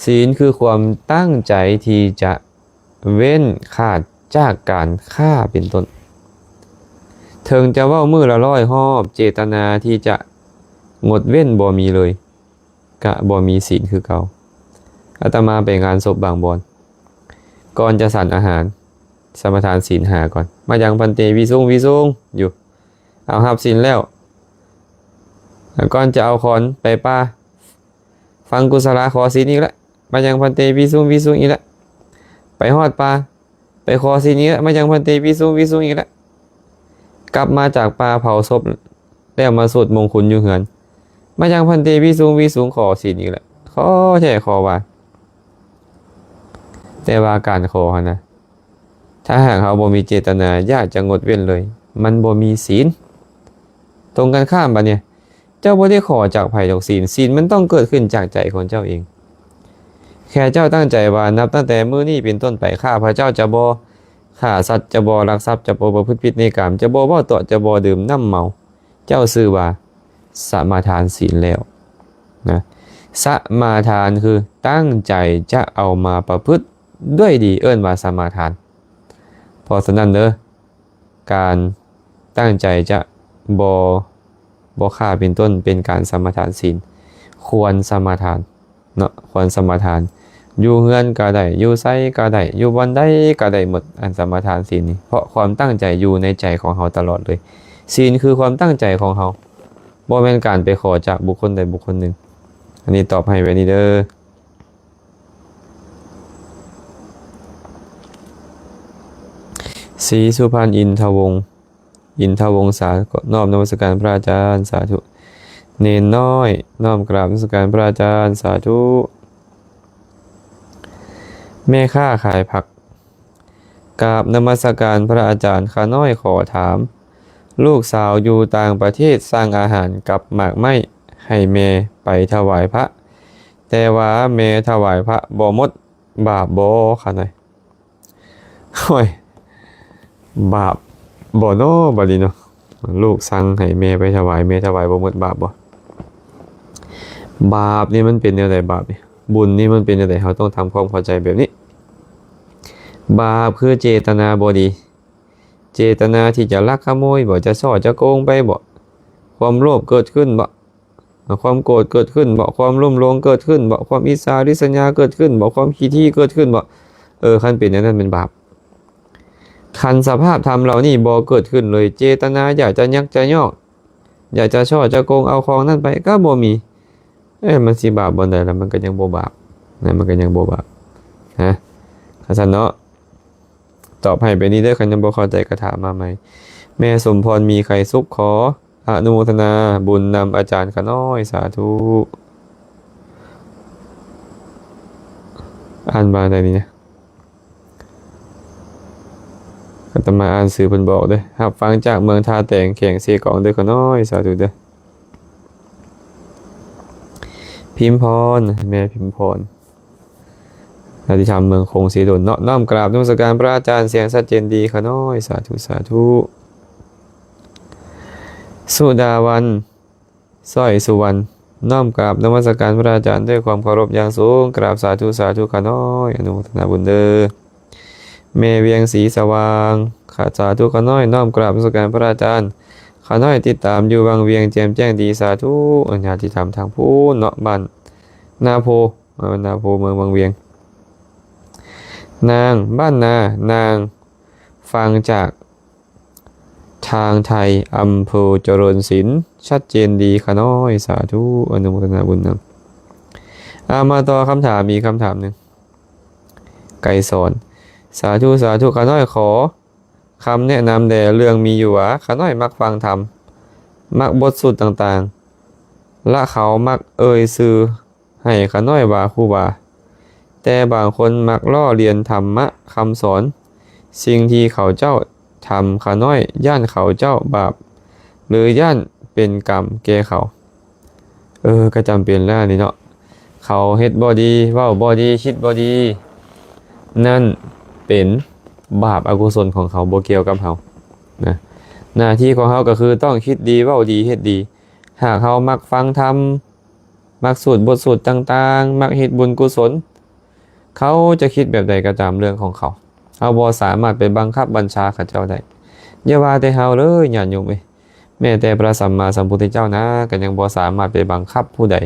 ศีลคือความตั้งใจที่จะเว้นขาดจากการฆ่าเป็นต้นถึงจะเว้ามือละ100รอบเจตนาที่จะงดเว้นบ่มีเลยก็บ่มีศีลคือเก่า อาตมาไปงานศพบางบอนก่อนจะสั่นอาหารสมทานศีลหาก่อนมายังพันเตวิสุงอยู่เอาหับศีลแล้วก่อนจะเอาคอนไปป้าฟังกุศลขอศีลอีกแล้วมายังพันเตวิสุงอีกแล้วไปฮอดป่าไปขอศีลนี้แล้วมายังพันเตวิสุงอีกแล้วกลับมาจากป่าเผาศพแล้วมาสวดมงคลอยู่เหือนมายังพันเตวิสุงขอศีลอีกแล้วขอแท้ขอว่าแต่ว่าการขอนะถ้าหากเขาบ่มีเจตนาอยากจะงดเว้นเลยมันบ่มีศีลตรงกันข้ามบัดเนี่ยเจ้าบ่ได้ขอจากไผดอกศีลมันต้องเกิดขึ้นจากใจของเจ้าเองแค่เจ้าตั้งใจว่านับตั้งแต่มื้อนี้เป็นต้นไปข้าพระเจ้าจะบ่ฆ่าสัตว์จะบ่ลักทรัพย์จะบ่ประพฤติผิดในกามจะบ่เว้าต่อจะบ่ดื่มน้ำเมาเจ้าชื่อว่าสมาทานศีลแล้วนะสมาทานคือตั้งใจจะเอามาประพฤติด้วยดีเอิ้นว่าสมาทานเพราะฉะนั้นเด้อการตั้งใจจะบ่ฆ่าเป็นต้นเป็นการสมาทานศีลควรสมาทานเนาะควรสมาทานอยู่เฮือนก็ได้อยู่ไสก็ได้อยู่บ่อนใดก็ได้หมดอันสมาทานศีลนี่เพราะความตั้งใจอยู่ในใจของเฮาตลอดเลยศีลคือความตั้งใจของเฮาบ่แม่นการไปขอจากบุคคลใดบุคคลหนึ่งอันนี้ตอบให้ไว้นี่เด้อศรีสุพรรณอินทวงศานอบนมัสการพระอาจารย์สาธุเนนน้อยน้อมกราบนมัสการพระอาจารย์สาธุแม่ค้าขายผักกราบนมัสการพระอาจารย์ข้าน้อยขอถามลูกสาวอยู่ต่างประเทศสร้างอาหารกับหมากไม้ให้แม่ไปถวายพระแต่ว่าแม่ถวายพระบ่หมดบาปบ่ค่ะหน่อยโอ้ยบาปบ่เนาะบัดนี้เนาะลูกสั่งให้แม่ไปถวายแม่ถวายบ่หมดบาปบ่บาปนี่มันเป็นแนวใดบาปนี่บุญนี่มันเป็นแนวใดเราต้องทำความเข้าใจแบบนี้บาปคือเจตนาบ่ดีเจตนาที่จะลักขโมยบ่จะซ่อจะโกงไปบ่ความโลภเกิดขึ้นบ่ความโกรธเกิดขึ้นบ่ความลุ่มหลงเกิดขึ้นบ่ความอิจฉาริษยาเกิดขึ้นบ่ความขี้ที่เกิดขึ้นบ่คันเป็นอย่างนั้นเป็นบาปคันสภาพธรรมเหล่านี้บ่เกิดขึ้นเลยเจตนาอยากจะยักจะยอกอยากจะช่อจะโกงเอาของนั้นไปก็บ่มีมันสิบาปบ่ได้แล้วมันก็ยังบ่บาปนะมันก็ยังบ่บาปนะคันซั่นเนาะตอบให้ไปนี้เด้อคันยังบ่เข้าใจก็ถามมาใหม่แม่สมพรมีใครสุขขออนุโมทนาบุญนำอาจารย์ข้าน้อยสาธุอ่านมาได้นี่นะอาตมาอ่านสื่อเพิ่นบอกเด้อรับฟังจากเมืองท่าแตงแข่งเสกองเด้อข้าน้อยสาธุเด้อพิมพรแม่พิมพรอธิธรรมเมืองคงศรีดลเนาะน้อมกราบนมัสการพระอาจารย์เสียงชัดเจนดีข้าน้อยสาธุสาธุสุดาวันสร้อยสุวรรณน้อมกราบนมัสการพระอาจารย์ด้วยความเคารพอย่างสูงกราบสาธุข้าน้อยอนุโมทนาบุญเด้อแม่เวียงศรีสว่างข้าสาธุข้าน้อยน้อมกราบนมัสการพระอาจารย์ข้าน้อยติดตามอยู่วังเวียงแจ่มแจ้งดีสาธุอัญญาติธรรมทางพูนเนาะบ้านนาโพเมืองวังเวียงนางบ้านนางฟังจากทางไทยอำเภอเจริญศิลป์ชัดเจนดีข้าน้อยสาธุอนุโมทนาบุญนำมาต่อคำถามมีคำถามหนึ่งไก่สอนสาธุข้าน้อยขอคำแนะนำแด่เรื่องมีอยู่ว่าข้าน้อยมักฟังธรรมมักบทสุดต่างๆและเขามักซื้อให้ข้าน้อยว่าครูบาแต่บางคนมักล่อเรียนธรรมะคำสอนสิ่งที่เขาเจ้าทำข้าน้อยย่านเขาเจ้าบาปหรือย่านเป็นกรรมแก่เขาก็จำเป็นแล้วนี่เนาะเขาเฮ็ดบ่ดีเว้าบ่ดีคิดบ่ดีนั่นเป็นบาปอกุศลของเขาบ่เกี่ยวกับเฮานะหน้าที่ของเฮาก็คือต้องคิดดีเว้าดีเฮ็ดดีหากเฮามักฟังธรรมมักสวดบทสวดต่างๆมักเฮ็ดบุญกุศลเขาจะคิดแบบใดก็ตามเรื่องของเขาบ่สามารถไปบังคับบัญชาเขาเจ้าได้อย่าว่าแต่เฮาเลยญาติโยมเอ้ยแม้แต่พระสัมมาสัมพุทธเจ้านะก็ยังบ่สามารถไปบังคับผู้ใด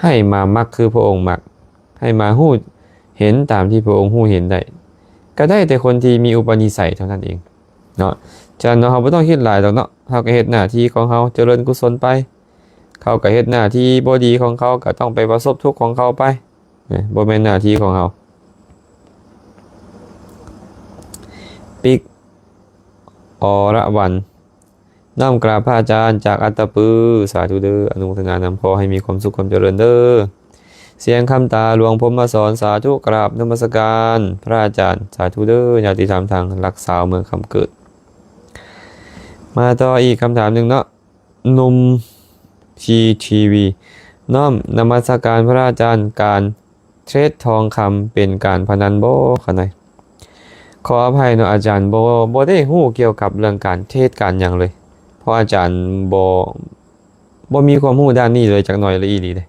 ให้มามักคือพระองค์มัก ให้มาฮู้เห็นตามที่พระองค์ฮู้เห็นได้ก็ได้แต่คนที่มีอุปนิสัยเท่านั้นเองเนาะฉะนั้นเราบ่ต้องคิดหลายดอกเนาะเฮาก็เฮ็ดหน้าที่ของเฮาเจริญกุศลไปเขาก็เฮ็ดหน้าที่บ่ดีของเขาก็ต้องไปประสบทุกข์ของเขาไปนะบ่แม่นหน้าที่ของเฮาปิกอระวันน้อมกราบพระอาจารย์จากอัตตปือสาธุเด้ออนุโมทนานำขอให้มีความสุขความเจริญเด้อเสียงคำตาหลวงพรหมสอนสาธุกราบนมัสการพระอาจารย์สาธุเด้อญาติธรรมทางรักษาเมืองคำเกิดมาต่ออีกคำถามหนึ่งเนาะหนุ่มทีวีน้อมนมัสการพระอาจารย์การเทรดทองคำเป็นการพนันบ่คะไหนขออภัยเนาะอาจารย์บ่ได้ฮู้เกี่ยวกับเรื่องการเทรดการหยังเลยเพราะอาจารย์บ่มีความรู้ด้านนี้เลยจักหน่อยเลยอีหลีเลย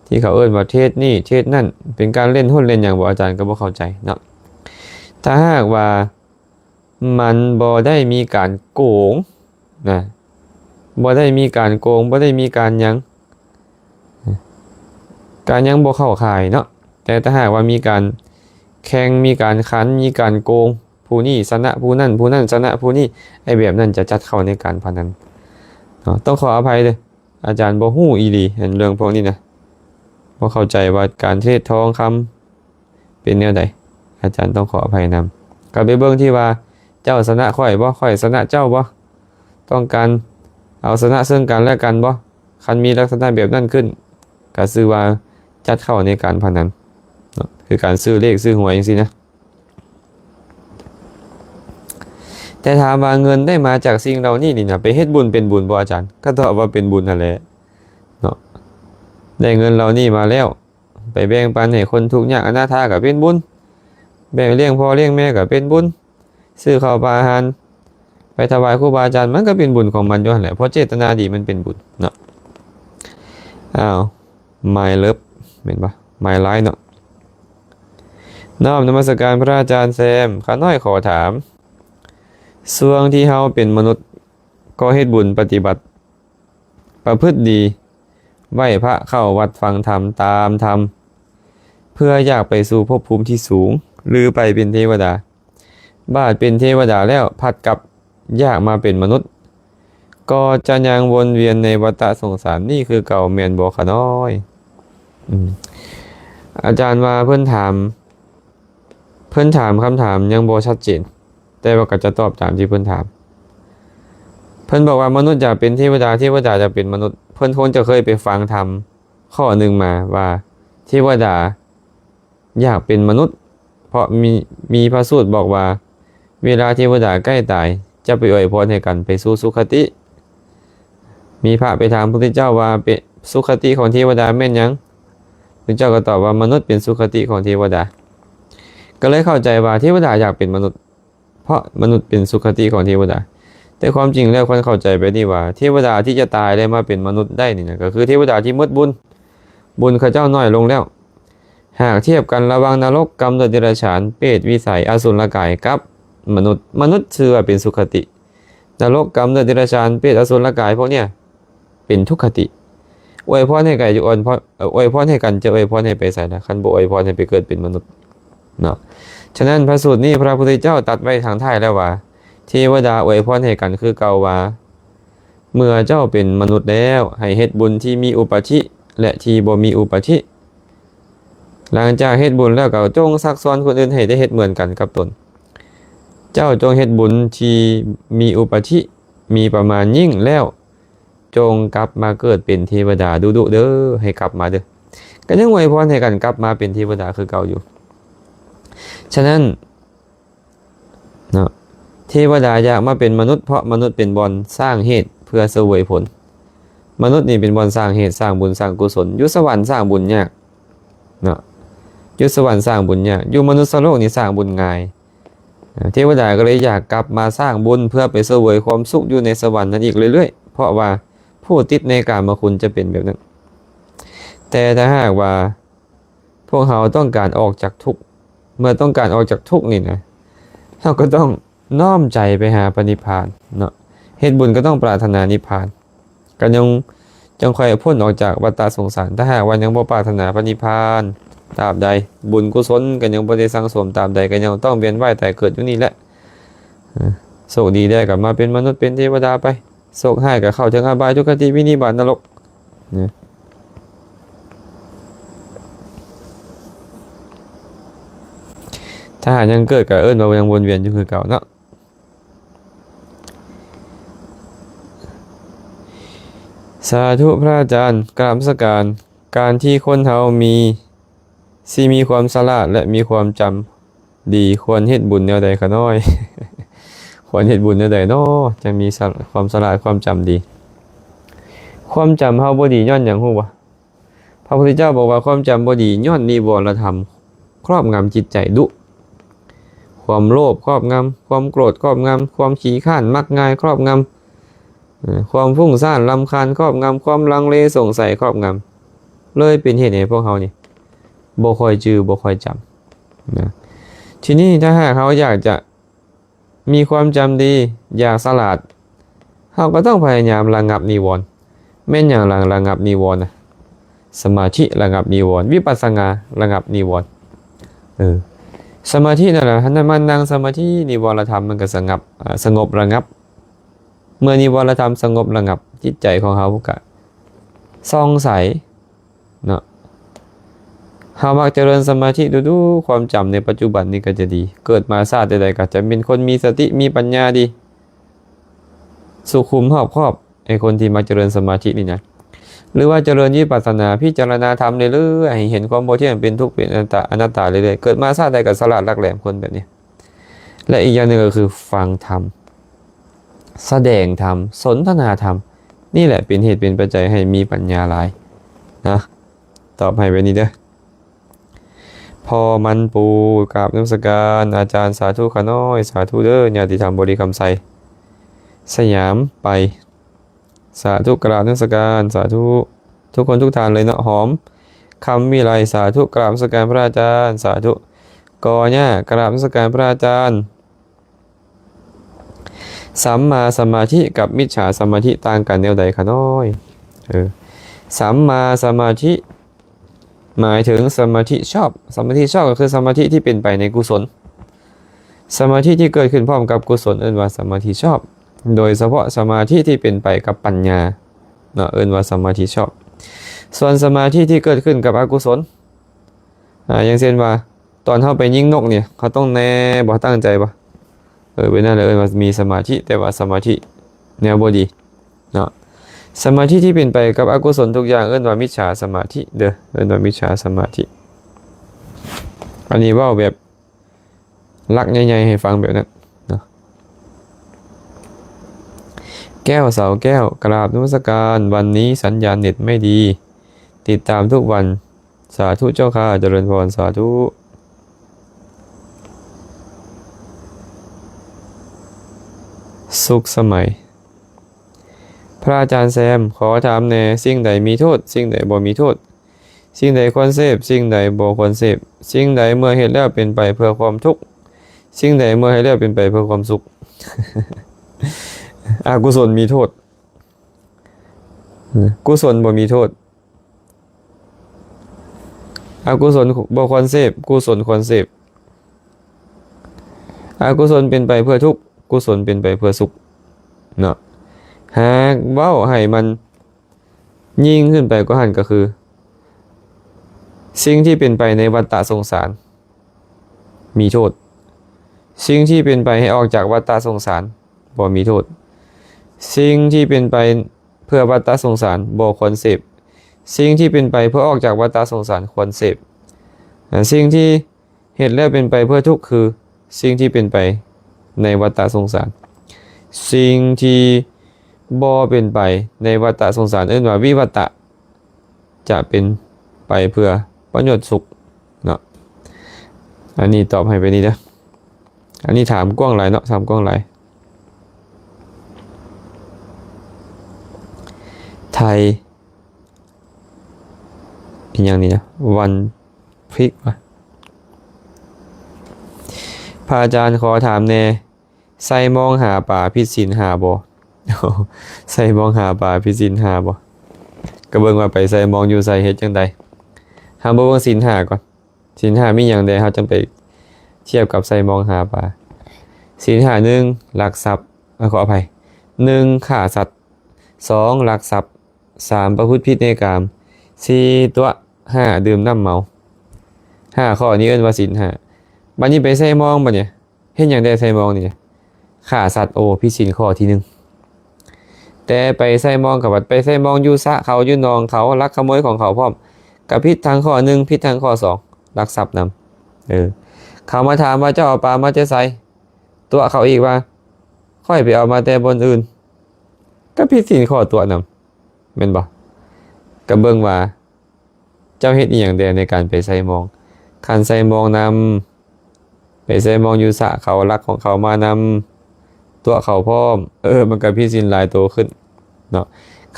ที่เขาเอิ้นว่าเทรดนี่เทรดนั่นเป็นการเล่นหุ้นเล่นหยังบ่อาจารย์ก็บ่เข้าใจเนาะถ้าหากว่ามันบ่ได้มีการโกงนะบ่ได้มีการโกงบ่ได้มีการหยังบ่เข้าข่ายเนาะแต่ถ้าหากว่ามีการแข่งมีการขันมีการโกงผู้นี้ชนะผู้นั้นผู้นั้นชนะผู้นี้ไอ้แบบนั้นจะจัดเข้าในการพนันเนาะต้องขออภัยเลยอาจารย์บ่ฮู้อีหลีเห็นเรื่องพวกนี้นะบ่เข้าใจว่าการเทรดทองคำเป็นแนวใดอาจารย์ต้องขออภัยนำก็ไปเบิ่งที่ว่าเจ้าชนะข่อยบ่ข่อยชนะเจ้าบ่ต้องการเอาชนะซึ่งกันและกันบ่คันมีลักษณะแบบนั้นขึ้นก็ชื่อว่าจัดเข้าในการพนันคือการซื้อเลขซื้อหวยจังซี่นะแต่ถามว่าเงินได้มาจากสิ่งเหล่านี้นี่นะไปเฮ็ดบุญเป็นบุญบ่อาจารย์ก็ตอบว่าเป็นบุญนั่นแหละเนาะได้เงินเหล่านี้มาแล้วไปแบ่งปันให้คนทุกข์ยากอนาถาก็เป็นบุญแบ่งเลี้ยงพ่อเลี้ยงแม่ก็เป็นบุญซื้อข้าวปลาอาหารไปถวายครูบาอาจารย์มันก็เป็นบุญของมันอยู่นั่นแหละเพราะเจตนาดีมันเป็นบุญเนาะMy Love เห็นปะ My Life เนาะน้อมนมัสการพระอาจารย์แซมข้าน้อยขอถามส่วงที่เฮาเป็นมนุษย์ก็เฮ็ดบุญปฏิบัติประพฤติดีไหว้พระเข้าวัดฟังธรรมตามธรรมเพื่ออยากไปสู่ภพภูมิที่สูงหรือไปเป็นเทวดาบาดเป็นเทวดาแล้วผัดกับอยากมาเป็นมนุษย์ก็จะยังวนเวียนในวัฏสงสารนี่คือเก่าแม่นบ่คะน้อยอาจารย์ว่าเพิ่นถามคำถามยังบ่ชัดเจนแต่ว่าก็จะตอบตามที่เพิ่นถามเพิ่นบอกว่ามนุษย์อยากเป็นเทวดาเทวดาจะเป็นมนุษย์เพิ่นคงจะเคยไปฟังธรรมข้อหนึ่งมาว่าเทวดาอยากเป็นมนุษย์เพราะมีพระสูตรบอกว่าเวลาเทวดาใกล้ตายจะไปอวยพรให้กันไปสู่สุคติมีพระไปถามพระพุทธเจ้าว่าเป็นสุคติของเทวดาแม่นยังพระเจ้าก็ตอบว่ามนุษย์เป็นสุคติของเทวดาก็เลยเข้าใจว่าเทวดาอยากเป็นมนุษย์เพราะมนุษย์เป็นสุคติของเทวดาแต่ความจริงแล้วคนเข้าใจไปนี่ว่าเทวดาที่จะตายแล้วมาเป็นมนุษย์ได้นี่นะก็คือเทวดาที่หมดบุญข้าเจ้าน้อยลงแล้วหากเทียบกันระหว่างนรกกรรมเดรัจฉานเปรตวิสัยอสุรกายกับมนุษย์ชื่อว่าเป็นสุคตินรกกรรมเดรัจฉานเปรตอสุรกายพวกเนี้ยเป็นทุกขติอวยพรให้กันอยู่อวยพรให้กันจะอวยพรให้ไปใส่นะคันบ่อวยพรให้ไปเกิดเป็นมนุษย์เนาะฉะนั้นพระสูตรนี้พระพุทธเจ้าตรัสไว้ทางท้ายแล้วว่าเทวดาอวยพรให้กันคือเก่าว่าเมื่อเจ้าเป็นมนุษย์แล้วให้เฮ็ดบุญที่มีอุปธิและที่บ่มีอุปธิหลังจากเฮ็ดบุญแล้วก็จงซักซ้อนคนอื่นให้ได้เฮ็ดเหมือนกันกับตนเจ้าจงเฮ็ดบุญที่มีอุปธิมีประมาณยิ่งแล้วจงกลับมาเกิดเป็นเทวดาดุเด้อให้กลับมาเด้อก็ยังอวยพรให้กันกลับมาเป็นเทวดาคือเก่าอยู่ฉะนั้นเนาะเทวดาอยากมาเป็นมนุษย์เพราะมนุษย์เป็นบอนสร้างเหตุเพื่อเสวยผลมนุษย์นี่เป็นบอนสร้างเหตุสร้างบุญสร้างกุศลอยู่สวรรค์สร้างบุญยากเนาะอยู่สวรรค์สร้างบุญยากอยู่มนุษย์โลกนี่สร้างบุญง่ายเทวดาก็เลยอยากกลับมาสร้างบุญเพื่อไปเสวยความสุขอยู่ในสวรรค์นั้นอีกเรื่อยๆเพราะว่าผู้ติดในกามคุณจะเป็นแบบนั้นแต่ถ้าหากว่าพวกเขาต้องการออกจากทุกข์เมื่อต้องการออกจากทุกข์นี่นะเราก็ต้องน้อมใจไปหาพระนิพพานเนาะเฮ็ดบุญก็ต้องปรารถนานิพพานก็ยังค่อยพ้นออกจากวัฏสงสารถ้าหากว่ายังบ่ปรารถนาพระนิพพาน ตราบใดบุญกุศลก็ยังบ่ได้สั่งสมตราบใดก็ยังต้องเวียนว่ายตายเกิดอยู่นี่แหละโชคดีได้กลับมาเป็นมนุษย์เป็นเทวดาไปโชคร้ายก็เข้าถึงอบายทุกขติวินิบาตนรกนะถ้าหากยังเกิดก็เอิ้นว่ายังวนเวียนอยู่คือเก่าเนาะสาธุพระอาจารย์กราบนมัสการการที่คนเฮามีความฉลาดและมีความจำดีควรเฮ็ดบุญแนวใดคะน้อย ควรเฮ็ดบุญแนวใดน้อจะมีความฉลาดความจำดีความจำเฮาบ่ดีย้อนหยังฮู้บ่พระพุทธเจ้าบอกว่าความจำบ่ดีย้อนนิวรธรรมครอบงำจิตใจดุความโลภครอบงำความโกรธครอบงำความขี้ข้านมักง่ายครอบงำความฟุ้งซ่านรำคาญครอบงำความลังเลสงสัยครอบงำเลยเป็นเหตุให้พวกเขานี่บ่ค่อยจื้อบ่ค่อยจำนะทีนี้ถ้าหากเขาอยากจะมีความจำดีอยากฉลาดเขาก็ต้องพยายามระงับนิวรณ์แม่นอย่างระงับนิวรณ์นะสมาธิระงับนิวรณ์วิปัสสนาระงับนิวรณ์สมาธินั่นแหละท่านมันนั่งสมาธินิวรธรรมมันก็สงบระงับเมื่อนิวรธรรมสงบระงับจิตใจของเขาก็ส่องใสเนาะหากเจริญสมาธิดูความจำในปัจจุบันนี้ก็จะดีเกิดมาชาติใดๆก็จะเป็นคนมีสติมีปัญญาดีสุขุมรอบครอบไอ้คนที่มาเจริญสมาธินี่นะหรือว่าเจริญวิปัสสนาพิจารณาธรรมเรื่อยๆให้เห็นความโมที่มันเป็นทุกข์เป็นอนัตตาเรื่อยๆเกิดมาชาติใดก็ฉลาดหลักแหลมคนแบบนี้และอีกอย่างหนึ่งก็คือฟังธรรมแสดงธรรมสนทนาธรรมนี่แหละเป็นเหตุเป็นปัจจัยให้มีปัญญาหลายนะตอบให้ไว้นี้เด้อพอมันปูกราบนมัสการอาจารย์สาธุขาน้อยสาธุเด้อญาติธรรมบริกรรมใสสยามไปสาธุกราบนมัสการสาธุทุกคนทุกท่านเลยเนาะหอมคำวิไลสาธุกราบนมัสการพระอาจารย์สาธุกอเนี่ยกราบนมัสการพระอาจารย์สัมมาสมาธิกับมิจฉาสมาธิต่างกันแนวใดคะน้อยสัมมาสมาธิหมายถึงสมาธิชอบสมาธิชอบก็คือสมาธิที่เป็นไปในกุศลสมาธิที่เกิดขึ้นพร้อมกับกุศลเอิ้นว่าสมาธิชอบโดยเฉพาะสมาธิที่เป็นไปกับปัญญาเนาะเอิ้นว่าสมาธิชอบส่วนสมาธิที่เกิดขึ้นกับอกุศลอย่างเช่นว่าตอนเข้าไปยิงนกเนี่ยเขาต้องแน่บ่ตั้งใจบ่เป็นนั่นเลยว่ามีสมาธิแต่ว่าสมาธิแนวบ่ดีเนาะสมาธิที่เป็นไปกับอกุศลทุกอย่างเอิ้นว่ามิจฉาสมาธิเด้อเอิ้นว่ามิจฉาสมาธิอันนี้เว้าแบบลักใหญ่ๆให้ฟังแบบนั้นเนาะแก้วเสาแก้วกราบนมัสการวันนี้สัญญาณเน็ตไม่ดีติดตามทุกวันสาธุเจ้าค่ะเจริญพรสาธุสุขสมัยพระอาจารย์แซมขอถามแน่สิ่งใดมีโทษสิ่งใดบ่มีโทษสิ่งใดควรเสพสิ่งใดบ่ควรเสพสิ่งใดเมื่อเฮ็ดแล้วเป็นไปเพื่อความทุกข์สิ่งใดเมื่อเฮ็ดแล้วเป็นไปเพื่อความสุข อกุศลมีโทษกุศลบ่มีโทษอกุศลบ่ควรเสพกุศลควรเสพอกุศลเป็นไปเพื่อทุกข์กุศลเป็นไปเพื่อสุขเนาะหากเว้าให้มันยิ่งขึ้นไปก็หันก็คือสิ่งที่เป็นไปในวัฏฏะสงสารมีโทษสิ่งที่เป็นไปให้ออกจากวัฏฏะสงสารบ่มีโทษสิ่งที่เป็นไปเพื่อวัฏฏะสงสารบ่ควรเสพสิ่งที่เป็นไปเพื่อออกจากวัฏฏะสงสารควรเสพสิ่งที่เหตุแล้วเป็นไปเพื่อทุกข์คือสิ่งที่เป็นไปในวัฏฏะสงสารสิ่งที่บ่เป็นไปในวัฏฏะสงสารเอิ้นว่าวิวัตตะจะเป็นไปเพื่อประโยชน์สุขเนาะอันนี้ตอบให้ไปนี่นะอันนี้ถามกว้างหลายเนาะถามกว้างหลายไทยเป็นอย่างนี้นะวันพริกวะพระอาจารย์ขอถามแน่ใส่มองหาป่าพิสินหาบ่ใส่มองหาป่าพิสินหาบ่ก็เบิ่งว่าไปใส่มองอยู่ใส่เฮ็ดจังใดหาบ่เบิ่งศีลหาก่อน ศีลห้ามีอย่างใดเขาจำไปเทียบกับใส่มองหาปลาศีลห้าหนึ่งลักทรัพย์ขออภัยหนึ่งฆ่าสัตว์สองลักทรัพย์สามประพฤติผิดในกามสี่ตัวห้าดื่มน้ำเมาห้าข้อนี้เอิ้นว่าศีลห้าบัดนี้ไปใส่มองบัดเนี่ยเห็นอย่างใดใส่มองนี่ฆ่าสัตว์โอ้ผิดศีลข้อที่หนึ่งแต่ไปใส่มองกับบัดไปใส่มองอยู่สะเขาอยู่นองเขาลักขโมยของเขาพร้อมกับผิดทางข้อหนึ่งผิดทางข้อสองลักทรัพย์นำเขามาถามว่าเจ้าเอาปลามาจะใส่ตัวเขาอีกว่าค่อยไปเอามาแต่บนอื่นก็ผิดศีลข้อตัวนำแม่นบ่ก็เบิ่งว่าเจ้าเฮ็ดอีหยังแดในการไปใส่มองคันใส่มองนำไปใส่มองอยู่สะเขารักของเขามานำตัวเขาพร้อมมันก็ผิดศีลหลายโตขึ้นเนาะ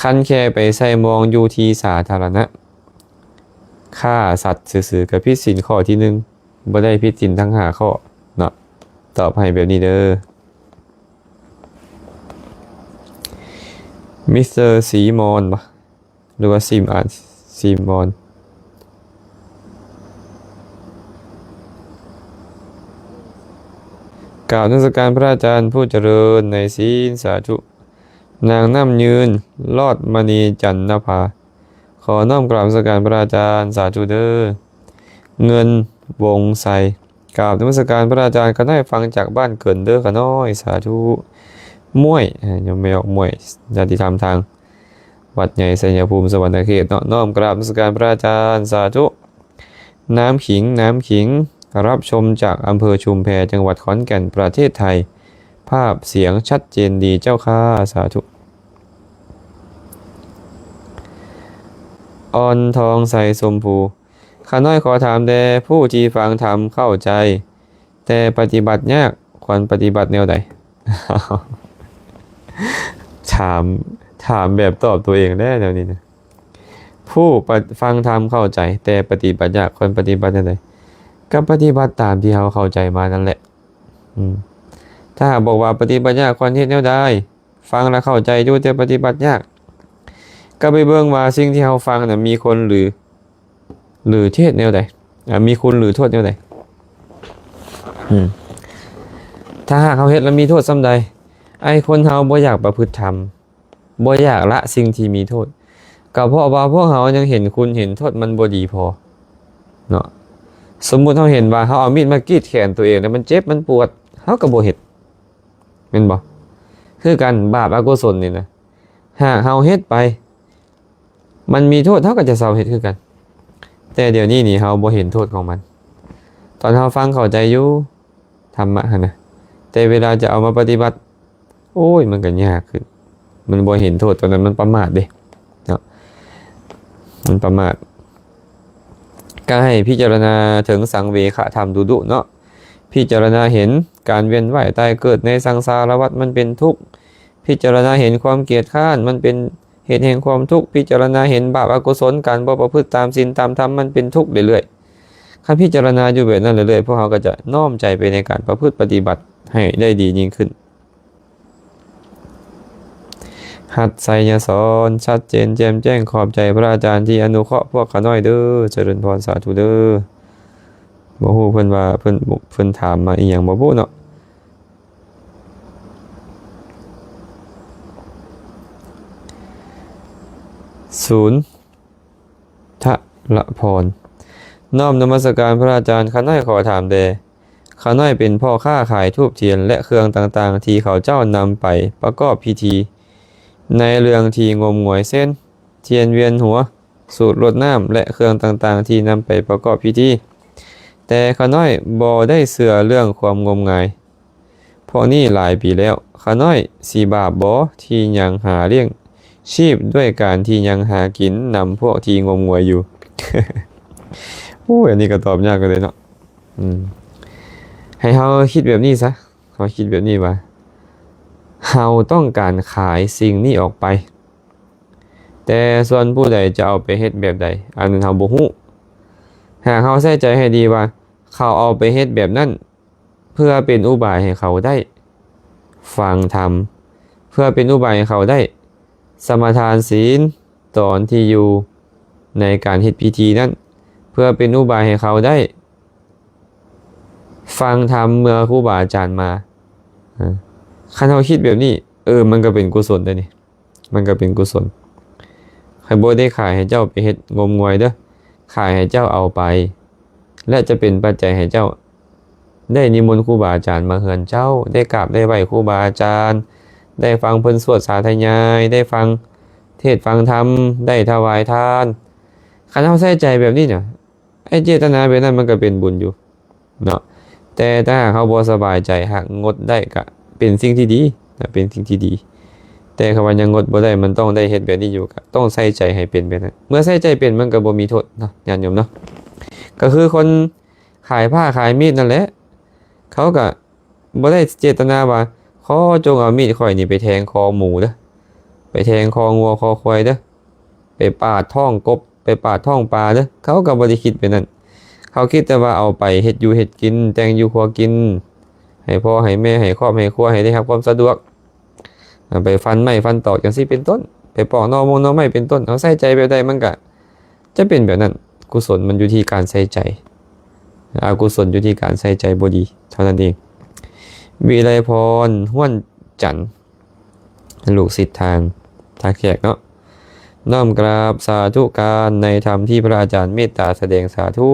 คันแค่ไปใส่มองอยู่ที่สาธารณะฆ่าสัตว์ซื่อๆก็ผิดศีลข้อที่หนึ่งบ่ได้ผิดศีลทั้ง5ข้อเนาะตอบให้แบบนี้เด้อมิสเตอร์สีมอนปะหรือว่าซิมอ่านซีมอนกล่าวนมัสการพระอาจารย์ผู้เจริญในศีลสาธุนางน้ำยืนลอดมณีจันนภาขอน้อมกราบนมัสการพระอาจารย์สาธุเด้อเงินวงใสกราบนมัสการพระอาจารย์ก็ได้ฟังจากบ้านเกินเด้อขน้อยสาธุมวยยังไม่ออกมวยญาติธรรมทางวัดใหญ่ไสยภูมิสวรรณเขตน้อมกราบนมัสการพระอาจารย์สาธุน้ำขิงรับชมจากอำเภอชุมแพจังหวัดขอนแก่นประเทศไทยภาพเสียงชัดเจนดีเจ้าค่ะสาธุออนทองใสสมภูข้าน้อยขอถามแด่ผู้ที่ฟังธรรมเข้าใจแต่ปฏิบัติยากควรปฏิบัติแนวใด ถามแบบตอบตัวเองได้แล้วนี่นะผู้ฟังธรรมเข้าใจแต่ปฏิบัติยากควรปฏิบัติแนวใดก็ปฏิบัติตามที่เขาเข้าใจมานั่นแหละถ้าบอกว่าปฏิบัติยากควรเฮ็ดแนวใดฟังแล้วเข้าใจอยู่แต่ปฏิบัติยากก็ไปเบิ่งว่าสิ่งที่เราฟังน่ะมีคนหรือเทศแนวใดมีคุณหรือโทษแนวใดถ้าหากเขาเฮ็ดแล้วมีโทษส่ำใดไอ้คนเฮาบ่อยากประพฤติธรรมบ่อยากละสิ่งที่มีโทษก็เพราะว่าพวกเฮายังเห็นคุณเห็นโทษมันบ่ดีพอเนาะสมมุติเฮาเห็นว่าเฮาเอามีดมากรีดแขนตัวเองแล้วมันเจ็บมันปวดเฮาก็บ่เฮ็ดแม่นบ่คือกันบาปอกุศลนี่นะหากเฮาเฮ็ดไปมันมีโทษเฮาก็จะเซาเฮ็ดคือกันแต่เดี๋ยวนี้นี่เฮาบ่เห็นโทษของมันตอนเฮาฟังเข้าใจอยู่ธรรมะหั่นนะแต่เวลาจะเอามาปฏิบัติโอ้ยมันก็ยากขึ้นมันบ่เห็นโทษตอนนั้นมันประมาทเด้เนาะมันประมาทก็ให้พิจารณาถึงสังเวชธรรมดุๆเนาะพิจารณาเห็นการเวียนว่ายตายเกิดในสังสารวัฏมันเป็นทุกข์พิจารณาเห็นความเกียจคร้านมันเป็นเหตุแห่งความทุกข์พิจารณาเห็นบาปอกุศลการบ่ประพฤติตามศีลตามธรรมมันเป็นทุกข์เรื่อยๆถ้าพิจารณาอยู่แบบนั้นเรื่อยๆพวกเราก็จะน้อมใจไปในการประพฤติปฏิบัติให้ได้ดียิ่งขึ้นหัดไสยสอนชัดเจนแจ่มแจ้งขอบใจพระอาจารย์ที่อนุเคราะห์พวกข้าน้อยเด้อเจริญพรสาธุเด้อบ่ฮู้เพิ่นว่าเพิ่นถามมาอีหยังบ่ฮู้เนาะศูนย์ทะละพรน้อมนมัสการพระอาจารย์ข้าน้อยขอถามแด่ข้าน้อยเป็นพ่อค้าขายธูปเทียนและเครื่องต่างๆที่เขาเจ้านำไปประกอบพิธีในเรื่องที่งมงวยเส้นเทียนเวียนหัวสูตรรดน้ำและเครื่องต่างๆที่นำไปประกอบพิธีแต่ข้าน้อยบ่ได้เชื่อเรื่องความงมงายเพราะนี่หลายปีแล้วข้าน้อยสิบาปบ่ที่ยังหาเลี้ยงชีพด้วยการที่ยังหากินนำพวกที่งมงวยอยู่ โอ้ยอันนี้ก็ตอบยากกันเลยเนาะให้เฮาคิดแบบนี้ซะเฮาคิดแบบนี้ว่าเฮาต้องการขายสิ่งนี้ออกไปแต่ส่วนผู้ใดจะเอาไปเฮ็ดแบบใดอันนั้นเฮาบ่ฮู้หากเฮาใส่ใจให้ดีว่าเขาเอาไปเฮ็ดแบบนั้นเพื่อเป็นอุบายให้เขาได้ฟังธรรมเพื่อเป็นอุบายให้เขาได้สมาทานศีลตอนที่อยู่ในการเฮ็ดพิธีนั้นเพื่อเป็นอุบายให้เขาได้ ฟังธรรมเมื่อครูบาอาจารย์มาคันเราคิดแบบนี้มันก็เป็นกุศลได้นี่มันก็เป็นกุศลใครบ่ได้ขายให้เจ้าไปเฮ็ดงมงวยเด้อขายให้เจ้าเอาไปและจะเป็นปัจจัยให้เจ้าได้นิมนต์ครูบาอาจารย์มาเฮือนเจ้าได้กราบได้ไหว้ครูบาอาจารย์ได้ฟังเพิ่นสวดสาธยายได้ฟังเทศฟังธรรมได้ถวายทานคันเฮาใส่ใจแบบนี้เนี่ยไอ้เจตนาแบบนั้นมันก็เป็นบุญอยู่เนาะแต่ถ้าเขาบ่สบายใจหากงดได้ก็เป็นสิ่งที่ดีนะเป็นสิ่งที่ดีแต่คำว่ายังงดบ่ได้มันต้องได้เฮ็ดแบบนี้อยู่ก็ต้องใส่ใจให้เป็นแบบนั้นเมื่อใส่ใจเป็นมันก็บ่มีโทษเนาะญาติโยมเนาะก็คือคนขายผ้าขายมีดนั่นแหละเขาก็บ่ได้เจตนาว่าขอจงเอามีดข่อยนี่ไปแทงคอหมูเด้อไปแทงคองัวคอควายเด้อไปปาดท้องกบไปปาดท้องปลาเด้อเขาก็บ่ได้คิดแบบนั้นเขาคิดแต่ว่าเอาไปเฮ็ดอยู่เฮ็ดกินแต่งอยู่ครัวกินให้พ่อให้แม่ให้ครอบให้ครัวให้ได้รับความสะดวกไปฟันไม้ฟันตอกจังซี่เป็นต้นไปปอกหน่อมงหน่อไม้เป็นต้นเอาใส่ใจแบบใดมันก็จะเป็นแบบนั้นกุศลมันอยู่ที่การใส่ใจอกุศลอยู่ที่การใส่ใจบ่ดีเท่านั้นเองวิไลพรห้วนจันทร์ลูกศิษย์ทางท่าแขกเนาะน้อมกราบสาธุการในธรรมที่พระอาจารย์เมตตาแสดงสาธุ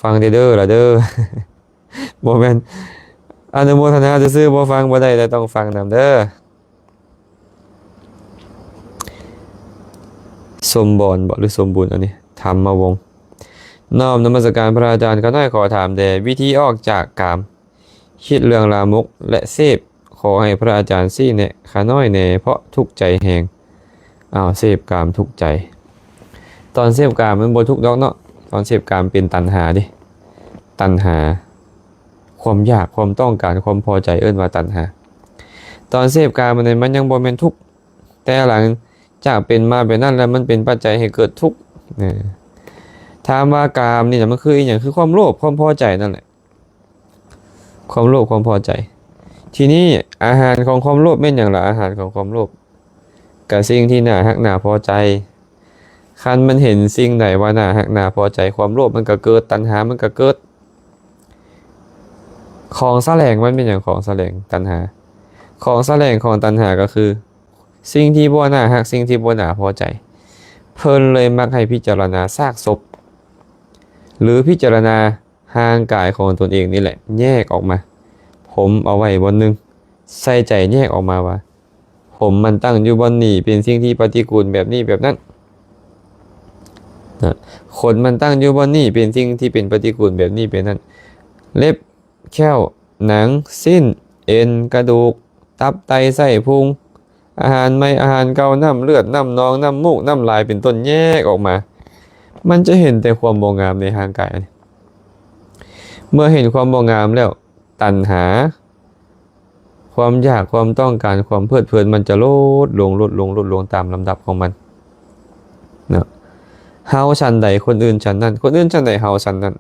ฟังเด้อล่ะเด้อ บ่แม่นอนุโมทนาซื่อๆบ่ฟังบ่ได้แต่ต้องฟังนำเด้อสมบูรณ์บ่หรือสมบูรณ์อันนี้ธรรมวงศ์น้อมนมัสการพระอาจารย์ข้าน้อยขอถามแด่วิธีออกจากกามคิดเรื่องลามกและเสพขอให้พระอาจารย์ซี่แนะข้าน้อยแน่เพราะทุกข์ใจแฮงเสพกามทุกข์ใจตอนเสพกามมันบ่ทุกข์ดอกเนาะตอนเสพกามเป็นตัณหาดิตัณหาความอยากความต้องการความพอใจเอิ้นว่าตัณหาตอนเสพกามมันยังบ่แม่นทุกข์แต่หลังจากเป็นมาแบบนั้นแล้วมันเป็นปัจจัยให้เกิดทุกข์ถามว่ากามนี่มันคืออีหยังคือความโลภความพอใจนั่นแหละความโลภความพอใจทีนี้อาหารของความโลภแม่นหยังล่ะอาหารของความโลภก็สิ่งที่น่าฮักน่าพอใจคันมันเห็นสิ่งใดว่าน่าฮักน่าพอใจความโลภมันก็เกิดตัณหามันก็เกิดของแสลงมันเป็นอย่างของแสลงตัณหาของแสลงของตัณหาก็คือสิ่งที่บ่น่าฮักสิ่งที่บ่น่าพอใจเพิ่นเลยมักให้พิจารณาซากศพหรือพิจารณาห่างกายของตนเองนี่แหละแยกออกมาผมเอาไว้บนนึงใส่ใจแยกออกมาว่าผมมันตั้งอยู่บนนี้เป็นสิ่งที่ปฏิกูลแบบนี้แบบนั้นขนมันตั้งอยู่บนนี้เป็นสิ่งที่เป็นปฏิกูลแบบนี้เป็นนั้นเล็บแข้วหนังสิ้นเอ็นกระดูกตับไตไส้พุงอาหารใหม่อาหารเก่าน้ำเลือดน้ำนองน้ำมูกน้ำลายเป็นต้นแยกออกมามันจะเห็นแต่ความบ่งามในร่างกายเมื่อเห็นความบ่งามแล้วตัณหาความอยากความต้องการความเพลิดเพลินมันจะลดลงตามลำดับของมันเนาะเฮาชั้นใดคนอื่นชั้นนั้นคนอื่นชั้นใดเฮาชั้นนั้น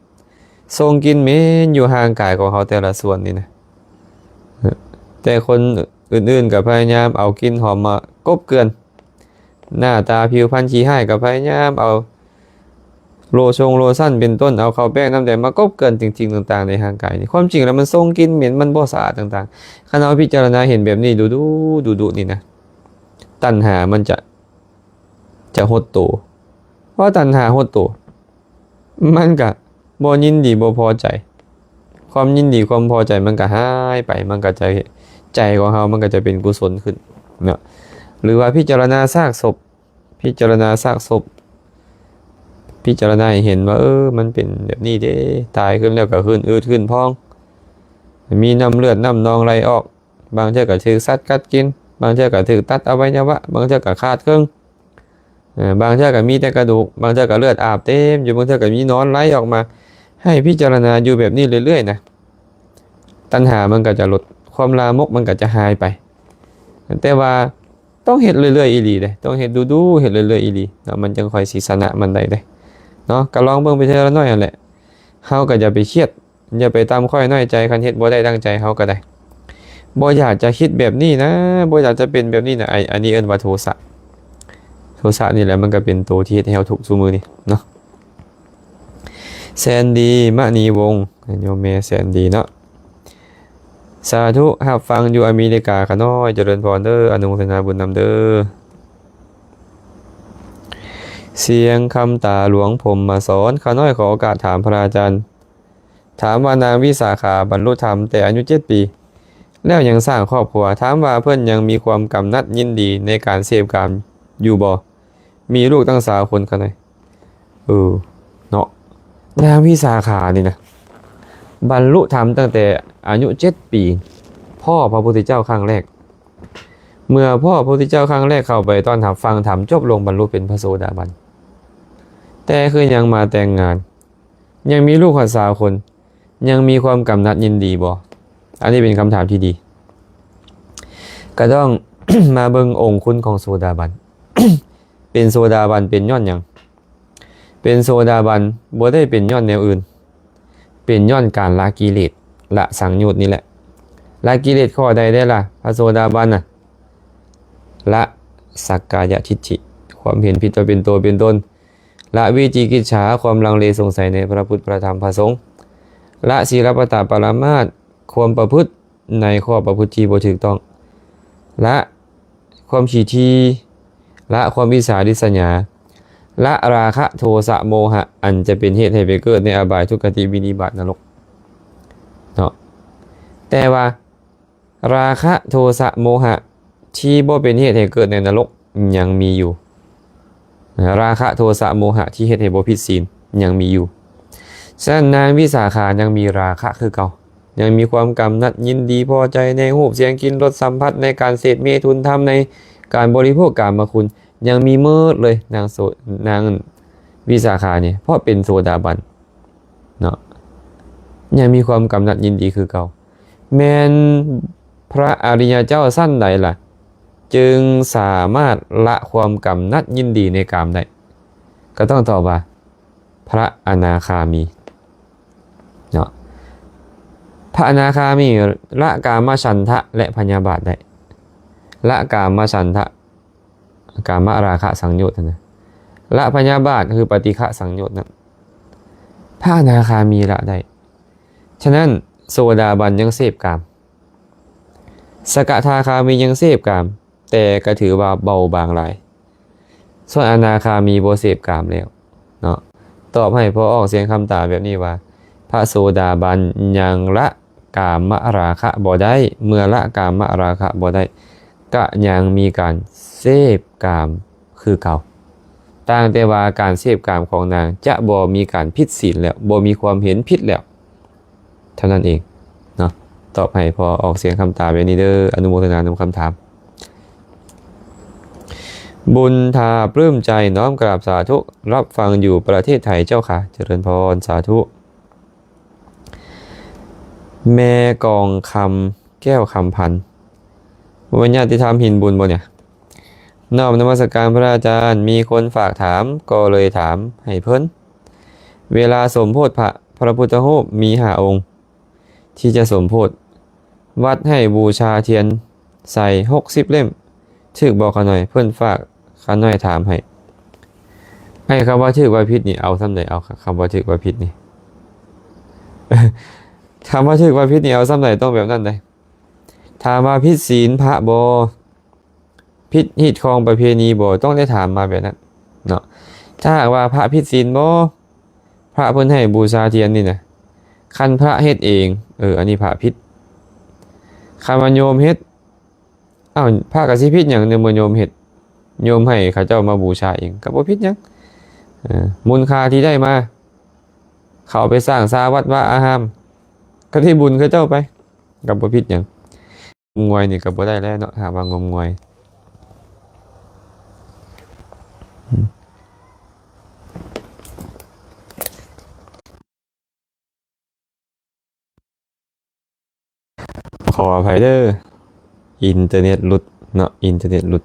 ทรงกินเหม็นอยู่ห่างกายของเขาแต่ละส่วนนี่นะแต่คนอื่นๆกับพยายามเอากินหอมมากบเกลื่อนหน้าตาผิวพรรณขี้ห้ายกับพยายามเอาโลชั่นเป็นต้นเอาเข้าแป้งน้ำแดงมากบเกินจริงๆต่างๆในร่างกายนี่ความจริงแล้วมันทรงกินเหม็นมันบ่สะอาดต่างๆคันเอาพิจารณาเห็นแบบนี้ดูนี่นะตัณหามันจะหดตัวเพราะตัณหาหดตัวมันก็บ่ยินดีบ่พอใจความยินดีความพอใจมันก็หายไปมันก็ใจของเรามันก็จะเป็นกุศลขึ้นเนาะหรือว่าพิจารณาซากศพพิจารณาให้เห็นว่ามันเป็นแบบนี้เด้ตายขึ้นแล้วก็ขึ้นอืดขึ้นพองมีน้ำเลือดน้ำนองไหลออกบางเทื่อก็ถูกสัตว์กัดกินบางเทื่อก็ถูกตัดอวัยวะบางเทื่อก็ขาดครึ่งบางเทื่อก็มีแต่กระดูกบางเทื่อก็เลือดอาบเต็มอยู่บางเทื่อก็มีนอนไหลออกมาให้พิจารณาอยู่แบบนี้เรื่อยๆนะตัณหามันก็จะลดความลามกมันก็จะหายไปแต่ว่าต้องเฮ็ดเรื่อยๆอีหลีเด้ต้องเฮ็ดดูเฮ็ดเรื่อยๆอีหลีเนาะมันจึงค่อยสิชนะมันได้เด้เนาะก็ลองเบิ่งไปเทื่อละน้อยนั่นแหละเฮาก็อย่าไปเครียดอย่าไปตามค่อยน้อยใจคันเฮ็ดบ่ได้ดังใจเฮาก็ได้บ่อยากจะคิดแบบนี้นะบ่อยากจะเป็นแบบนี้นะอันนี้เอิ้นว่าโทสะนี่แหละมันก็เป็นตัวที่เฮ็ดให้เฮาทุกข์ซุมื้อนี้เนาะ แสนดีมะนีวงศ์โยมแม่แสนดีเนาะสาธุรับฟังอยู่อเมริกาขาน้อยเจริญพรเด้ออนุโมทนาบุญนำเด้อเสียงคำตาหลวงผมมาสอนขาน้อยขอโอกาสถามพระอาจารย์ถามว่านางวิสาขาบรรลุธรรมแต่อายุ7 ปีแล้วยังสร้างครอบครัวถามว่าเพื่อนยังมีความกำนัดยินดีในการเสพกามอยู่บ่มีลูกตั้ง3 คนกันเลยเนาะนางวิสาขานี่นะบรรลุธรรมตั้งแต่อายุ7 ปีพ่อพระพุทธเจ้าครั้งแรกเมื่อพ่อพระพุทธเจ้าครั้งแรกเข้าไปตอนถามฟังถามจบลงบรรลุเป็นพระโสดาบันแต่คือยังมาแต่งงานยังมีลูก3 คนยังมีความกำนัดยินดีบ่อันนี้เป็นคำถามที่ดีก็ต้อง มาเบิ่งองค์คุณของโสดาบัน เป็นโสดาบันเป็นย้อนหยังเป็นโสดาบันบ่ได้เป็นย้อนแนวอื่นเป็นย้อนการละกิเลสละสังโยชน์นี่แหละละกิเลสข้อใดได้ล่ะพระโสดาบันน่ะละสักกายทิฏฐิความเห็นผิดว่าเป็นตัวเป็นตนละวิจิกิจฉาความลังเลสงสัยในพระพุทธพระธรรมพระสงฆ์ละศีลปตปรามาสความประพฤติในข้อประพฤติที่บ่ถูกต้องละความขี้ที่ละความวิสาริษยาละราคะโทสะโมหะอันจะเป็นเหตุให้ไปเกิดในอบายทุกขติวินิบาตนรกเนาะแต่ว่าราคะโทสะโมหะที่บ่เป็นเหตุให้เกิดในนรกยังมีอยู่ราคะโทสะโมหะที่เหตุให้บ่ผิดศีลยังมีอยู่ฉะนั้นนางวิสาขายังมีราคะคือเก่ายังมีความกำนัดยินดีพอใจในรูปเสียงกลิ่นรสสัมผัสในการเสพเมถุนธรรมในการบริโภคกามคุณยังมีเมิดเลยนางวิสาขาเนี่ยเพราะเป็นโสดาบันเนาะยังมีความกำหนัดยินดีคือเก่าแม้นพระอริยเจ้าสั้นใดล่ะจึงสามารถละความกำหนัดยินดีในกามได้ก็ต้องตอบว่าพระอนาคามีเนาะพระอนาคามีละกามฉันทะและพยาบาทได้ละกามฉันทะกามราคะสังโยชน์นะละพยาบาทคือปฏิฆะสังโยชน์นั้นพระอนาคามีละได้ฉะนั้นโสดาบันยังเสพกามสกทาคามียังเสพกามแต่ก็ถือว่าเบาบางหลายส่วนอนาคามีบ่เสพกามแล้วเนาะตอบให้พอออกเสียงคำตอบแบบนี้ว่าพระโสดาบันยังละกามราคะบ่ได้เมื่อละกามราคะบ่ได้ก็ยังมีการเสพกามคือเก่าต่างแต่ว่าการเสพกามของนางจะบ่มีการผิดศีลแล้วบ่มีความเห็นผิดแล้วเท่านั้นเองเนาะตอบให้พอออกเสียงคำตอบแบบนี้เด้ออนุโมทนานำคำถามบุญทาปลื้มใจน้อมกราบสาธุรับฟังอยู่ประเทศไทยเจ้าค่ะเจริญพรสาธุแม่กองคำแก้วคำพันธ์วันญาติธรรมหินบุญบ่เนี่ยนอบนมัสการพระอาจารย์มีคนฝากถามก็เลยถามให้เพิ่นเวลาสมโพธิพระพุทธรูปมี5 องค์ที่จะสมโพธิวัดให้บูชาเทียนใส่60 เล่มถึกบอกเขาหน่อยเพิ่นฝากเขาหน่อยถามให้คำว่าถึกว่าผิดนี่เอาซ้ำไหนเอาคำว่าถึกว่าผิดนี่ คำว่าถึกว่าผิดนี่เอาซ้ำไหนต้องแบบนั้นเลยถามว่าผิดศีลพระบ่ผิดหิดคองประเพณีบ่ต้องได้ถามมาแบบนั้นเนาะถ้าหากว่าพระผิดศีลบ่พระเพิ่นให้บูชาเทียนนี่นะคันพระเฮ็ดเองอันนี้พระผิดคันว่าโยมเฮ็ดพระก็สิผิดหยังเด้อมื้อโยมเฮ็ดโยมให้เขาเจ้ามาบูชาเองก็บ่ผิดหยังมูลค่าที่ได้มาเขาไปสร้างสาวัดว่าอารามก็ที่บุญเขาเจ้าไปก็บ่ผิดหยังงวยนี่ก็บ่ได้แล้วเนาะหาว่างมงวยขออภัยเด้ออินเทอร์เน็ตหลุดเนาะอินเทอร์เน็ตหลุด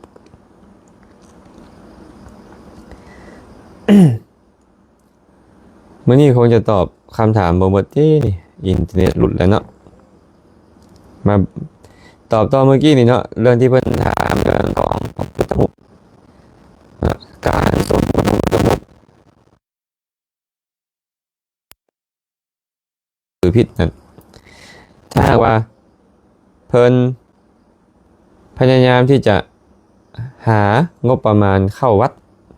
มื้อนี้คงจะตอบคำถามบ่หมดที่อินเทอร์เน็ตหลุดแล้วเนาะมาตอบต่อเมื่อกี้นี่เนาะเรื่องที่เพิ่นถามเรื่องของพระพุทธรูปการสม หรือผิดนั่นถ้าหากว่าเพิ่นพยายามที่จะหางบประมาณเข้าวัด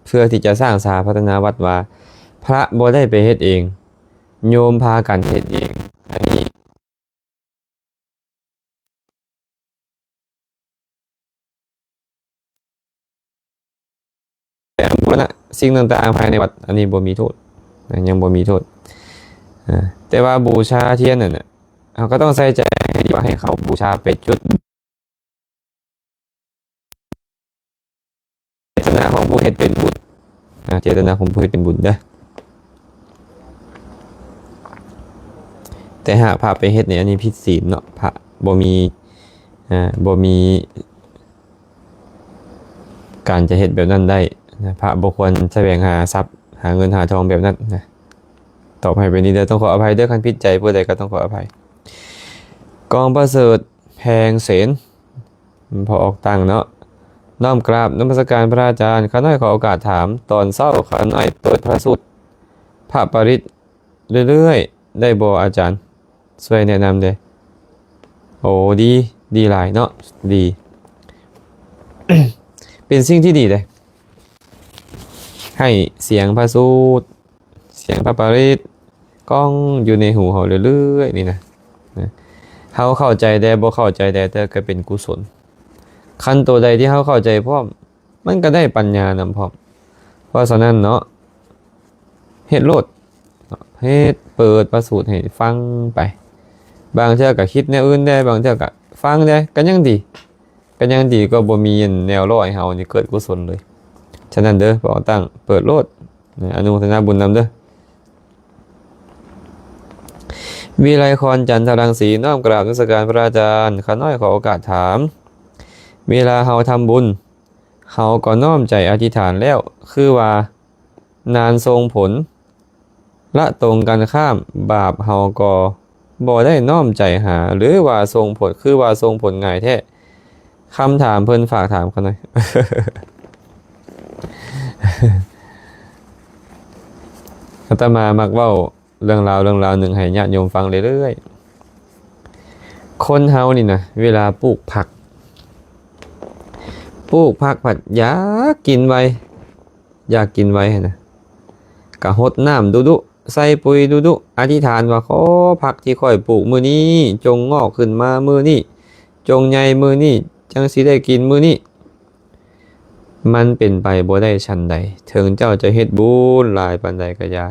เพื่อที่จะสร้างสาพัฒนาวัดว่าพระบ่ได้ไปเฮ็ดเองโยมพากันเฮ็ดเองอันนี้แต่บ่นะสิ่งต่างๆภายในวัดอันนี้บ่มีโทษยังบ่มีโทษแต่ว่าบูชาเทียนนั่นน่ะเราก็ต้องใส่ใจให้ดีว่าให้เขาบูชาเป็นจุดเจตนาของผู้เฮ็ดเป็นบุญเจตนาของผู้เฮ็ดเป็นบุญเด้อแต่หากพระไปเฮ็ดเนี่ยอันนี้ผิดศีลเนาะพระบ่มีการจะเฮ็ดแบบนั้นได้นะพระบ่ควรแสวงหาทรัพย์หาเงินหาทองแบบนั้นนะตอบให้ไปนี้เด้อต้องขออภัยเด้อคันผิดใจผู้ใดก็ต้องขออภัยกองประเสริฐแพงเสนพอออกตังเนาะน้อมกราบนมัสการพระอาจารย์ข้าน้อยขอโอกาสถามตอนเช้าข้าน้อยเปิดพระสูตรพระปริตเรื่อยๆได้บ่อาจารย์ช่วยแนะนำเด้อโอ้ดีหลายเนาะดี เป็นสิ่งที่ดีเลยให้เสียงพระสูตรเสียงพระปริตก้องอยู่ในหูเขาเรื่อยๆนี่นะเขาเข้าใจได้บ่เข้าใจได้แต่ก็เป็นกุศลขั้นตัวใดที่เขาเข้าใจพร้อมมันก็ได้ปัญญานำพร้อมเพราะฉะนั้นเนาะเฮ็ดโลดเฮ็ดเปิดพระสูตรให้ฟังไปบางเทื่อก็คิดแนวอื่นได้บางเทื่อก็ฟังได้ก็ยังดีก็บ่มีแนวร้อยเฮานี่เกิดกุศลเลยฉะนั้นเด้อพอตั้งเปิดโลดอนุโมทนาบุญนำเด้อวิไลครจันทรังสีน้อมกราบนมัสการพระอาจารย์ข้าน้อยขอโอกาสถามเวลาเฮาทำบุญเฮาก็น้อมใจอธิษฐานแล้วคือว่านานทรงผลละตรงกันข้ามบาปเฮาก็บ่ได้น้อมใจหาหรือว่าทรงผลคือว่าทรงผลง่ายแท้คำถามเพิ่นฝากถามกันหน่อย อาตมามักเว้าเรื่องราวหนึ่งให้ญาติโยมฟังเรื่อยๆคนเฮานี่นะเวลาปลูกผักผัดอยากกินไวนะกะหดน้ำดุใส่ปุ๋ยดุอธิษฐานว่าขอผักที่ค่อยปลูกมื้อนี้จงงอกขึ้นมามื้อนี้จงใหญ่มื้อนี้จังสิได้กินมื้อนี้มันเป็นไปบ่ได้ชันใดถึงเจ้าจะเฮ็ดบุญหลายปานใดก็อย่า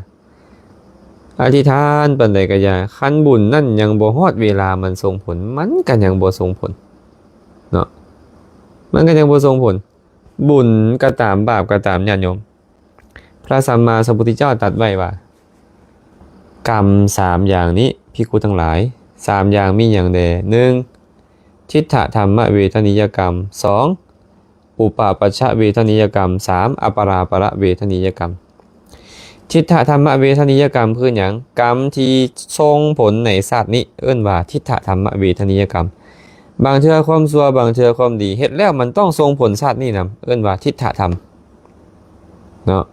อธิษฐานปานใดก็อย่าคันบุญนั่นยังบ่ฮอดเวลามันส่งผลมันก็ยังบ่ส่งผลเนาะมันก็ยังบ่ส่งผลบุญก็ตามบาปก็ตามญาติโยมพระสัมมาสัมพุทธเจ้าตรัสไว้ว่ากรรม3อย่างนี้ภิกขุทั้งหลาย3อย่างมีอย่างใด1ทิฏฐธรรมเวทนิยกรรม2อุปาปัชชะเวทนิยกรรม3อปราประเวทนิยกรรมทิฏฐธรรมเวทนิยกรรมคือหยังกรรมที่ส่งผลในชาตินี้เอิ้นว่าทิฏฐธรรมเวทนิยกรรมบางเทื่อความชั่วบางเทื่อความดีเฮ็ดแล้วมันต้องส่งผลชาตินี้นำเอิ้นว่าทิฏฐธรรมเนาะ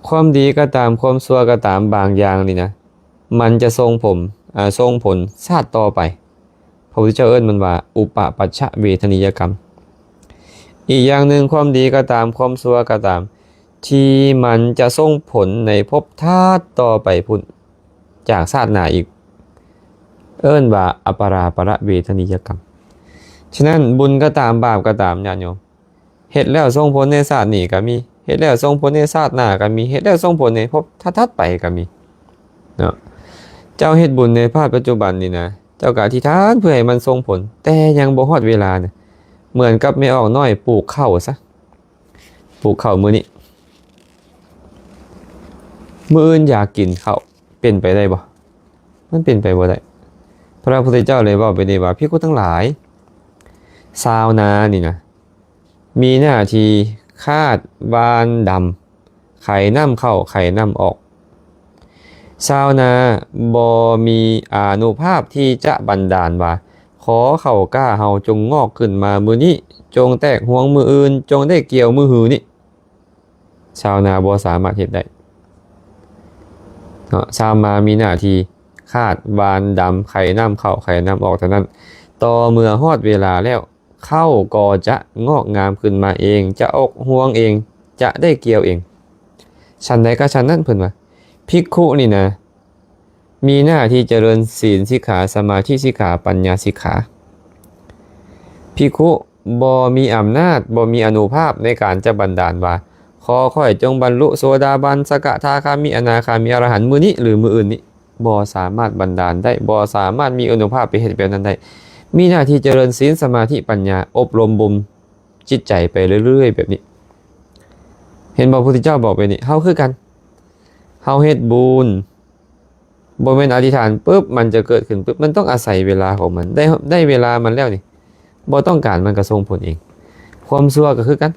ความดีก็ตามความชั่วก็ตามบางอย่างนี่นะมันจะส่งผลชาติต่อไปพระพุทธเจ้าเอิ้นมันว่าอุปปัชชะเวทนิยกรรมอีกอย่างหนึ่งความดีก็ตามความชั่วก็ตามที่มันจะส่งผลในภพชาติต่อไปพุ่นจากชาติหน้าอีกเอิ้นว่าอปราประเวทนิยกรรมฉะนั้นบุญก็ตามบาปก็ตามญาติโยมเฮ็ดแล้วส่งผลในชาตินี้ก็มีเฮ็ดแล้วส่งผลในชาติหน้าก็มีเฮ็ดแล้วส่งผลในภพถัดไปก็มีเนาะเจ้าเฮ็ดบุญในภาคปัจจุบันนี่นะเจ้าก็อธิษฐานเพื่อให้มันส่งผลแต่ยังบ่ฮอดเวลานะเหมือนกับแม่ออกน้อยปลูกข้าวซะปลูกข้าวมื้อนี้มื้ออื่นอยากกินข้าวเป็นไปได้บ่มันเป็นไปบ่ได้พระพุทธเจ้าเลยเว้าไปนี่ว่าภิกขุทั้งหลายชาวนานี่นะมีหน้าที่คาดบานดำไข่น้ำเข้าไข่น้ำออกชาวนาบ่มีอานุภาพที่จะบันดาลว่าขอเข้ากล้าเฮาจงงอกขึ้นมามื้อนี้จงแตกห่วงมื้ออื่นจงได้เกี่ยวมื้อหือนี้ชาวนาบ่สามารถเฮ็ดได้ชาวนามีหน้าที่ คาดบานดำไข่น้ำเข้าไข่น้ำออกเท่านั้นต่อเมื่อฮอดเวลาแล้วเข้าก็จะงอกงามขึ้นมาเองจะออกห่วงเองจะได้เกี่ยวเองฉันใดก็ฉันนั้นเพิ่นว่าภิกขุนี่นะมีหน้าที่เจริญศีลสิกขาสมาธิสิกขาปัญญาสิกขาภิกขุบ่มีอำนาจบ่มีอานุภาพในการจะบันดาลว่าขอค่อยจงบรรลุโสดาบันสกทาคามิอนาคามิอรหันต์มื้อนี้หรือมื้ออื่นนี้บ่สามารถบันดาลได้บ่สามารถมีอานุภาพไปเฮ็ดแบบนั้นได้มีหน้าที่เจริญศีลสมาธิปัญญาอบรมบ่มจิตใจไปเรื่อยๆแบบนี้เห็นบ่พระพุทธเจ้าบอกไปนี่เฮาคือกันเฮาเฮ็ดบุญบ่แม่นอธิษฐานปุ๊บมันจะเกิดขึ้นปุ๊บมันต้องอาศัยเวลาของมันได้เวลามันแล้วนี่บ่ต้องการมันก็ส่งผลเองความชั่วก็คือกัน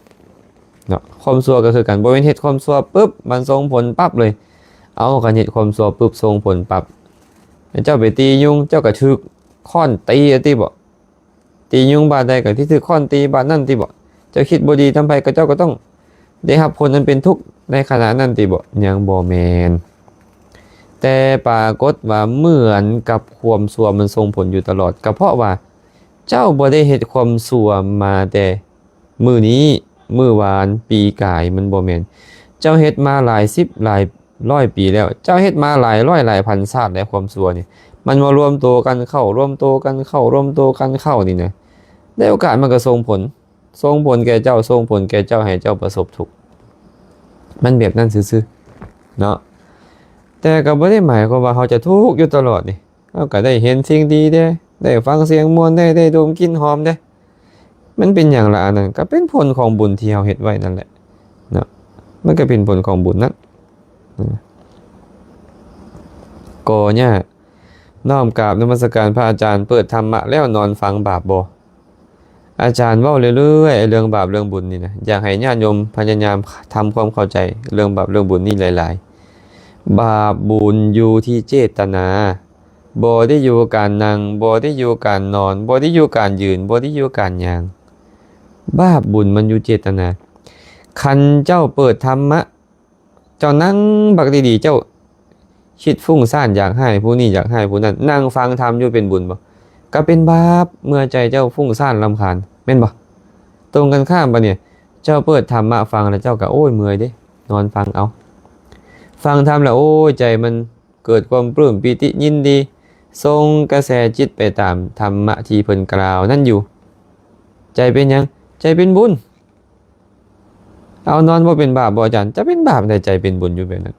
เนาะความชั่วก็คือกันบ่แม่นเฮ็ดความชั่วปุ๊บมันส่งผลปั๊บเลยเอากันเฮ็ดความชั่วปุ๊บส่งผลปั๊บเจ้าไปตียุงเจ้าก็ถูกค้อนตีติบ่ตียุงบาดใดก็ที่ถูกค้อนตีบาดนั้นติบ่เจ้าคิดบ่ดีทำไปก็เจ้าก็ต้องได้รับผลนั้นเป็นทุกข์ในขณะนั้นติบ่ยังบ่แม่นแต่ปรากฏว่าเหมือนกับความชั่วมันส่งผลอยู่ตลอดก็เพราะว่าเจ้าบ่ได้เฮ็ดความชั่วมาแต่มื้อนี้มื้อวานปีกายมันบ่แม่นเจ้าเฮ็ดมาหลาย10หลายร้อยปีแล้วเจ้าเฮ็ดมาหลายร้อยหลายพันชาติแล้วความชั่วนี่มันมารวมตัวกันเข้ารวมตัวกันเข้ารวมตัวกันเข้านี่นะได้โอกาสมันก็ส่งผลแก่เจ้าส่งผลแก่เจ้าให้เจ้าประสบทุกข์มันแบบนั้นซื่อๆเนาะแต่ก็บ่ได้หมายความว่าเขาจะทุกข์อยู่ตลอดนี่เราก็ได้เห็นสิ่งดีได้ฟังเสียงม่วนได้ดมกลิ่นหอมมันเป็นอย่างละอันนั้นก็เป็นผลของบุญที่เราเฮ็ดไว้นั่นแหละเนาะมันก็เป็นผลของบุญนั้นก็เนี่ยน้อมกราบนมัสการพระอาจารย์เปิดธรรมะแล้วนอนฟังบาปบ่อาจารย์เว้าเรื่อยๆเรื่องบาปเรื่องบุญนี่นะอยากให้ญาติโยมพยายามทำความเข้าใจเรื่องบาปเรื่องบุญนี่หลายๆบาปบุญอยู่ที่เจตนาบ่ได้อยู่การนั่งบ่ได้อยู่การนอนบ่ได้อยู่การยืนบ่ได้อยู่การย่างบาปบุญมันอยู่เจตนาคันเจ้าเปิดธรรมะเจ้านั่งบักดีๆเจ้าคิดฟุ้งซ่านอยากให้ผู้นี้อยากให้ผู้นั้นนั่งฟังธรรมอยู่เป็นบุญบ่ก็เป็นบาปเมื่อใจเจ้าฟุ้งซ่านรำคาญแม่นบ่ตรงกันข้ามบ่เนี่ยเจ้าเปิดธรรมะฟังแล้วเจ้าก็โอ้ยเมื่อยเด้นอนฟังเอาฟังธรรมแล้วโอ้ยใจมันเกิดความปลื้มปิติยินดีทรงกระแสจิตไปตามธรรมะที่เพิ่นกล่าวนั่นอยู่ใจเป็นหยังใจเป็นบุญเอานอนบ่เป็นบาปบ่อาจารย์จะเป็นบาปแต่ใจเป็นบุญอยู่แบบนั้น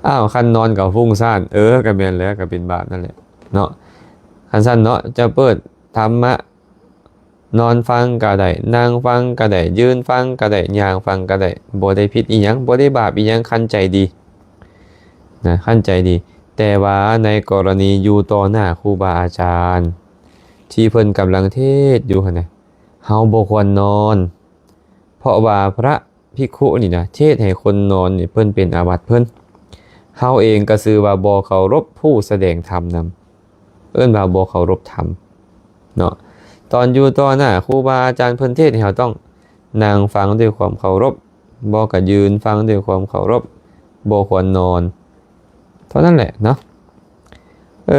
อ้าวคันนอนกับฟุ้งซ่านก็แม่นแล้วก็เป็นบาปนั่นแหละเนาะคันซั่นเนาะจะเปิดธรรมะนอนฟังก็ได้นั่งฟังก็ได้ยืนฟังก็ได้ย่างฟังก็ได้บ่ได้ผิดอีหยังบ่ได้บาปอีหยังคันใจดีนะคันใจดีแต่ว่าในกรณีอยู่ต่อหน้าครูบาอาจารย์ที่เพิ่นกำลังเทศอยู่หั่นน่ะเฮาบ่ควรนอนเพราะว่าพระภิกขุนี่นะเทศให้คนนอนนี่เพิ่นเป็นอาบัติเพิ่นเฮาเองก็ชื่อว่าบ่เคารพผู้แสดงธรรมนำเอิ้นว่าบ่เคารพธรรมเนาะตอนอยู่ต่อหน้าครูบาอาจารย์เพิ่นเทศให้เฮาต้องนั่งฟังด้วยความเคารพบ่ก็ยืนฟังด้วยความเคารพบ่ควรนอนเท่านั้นแหละเนาะ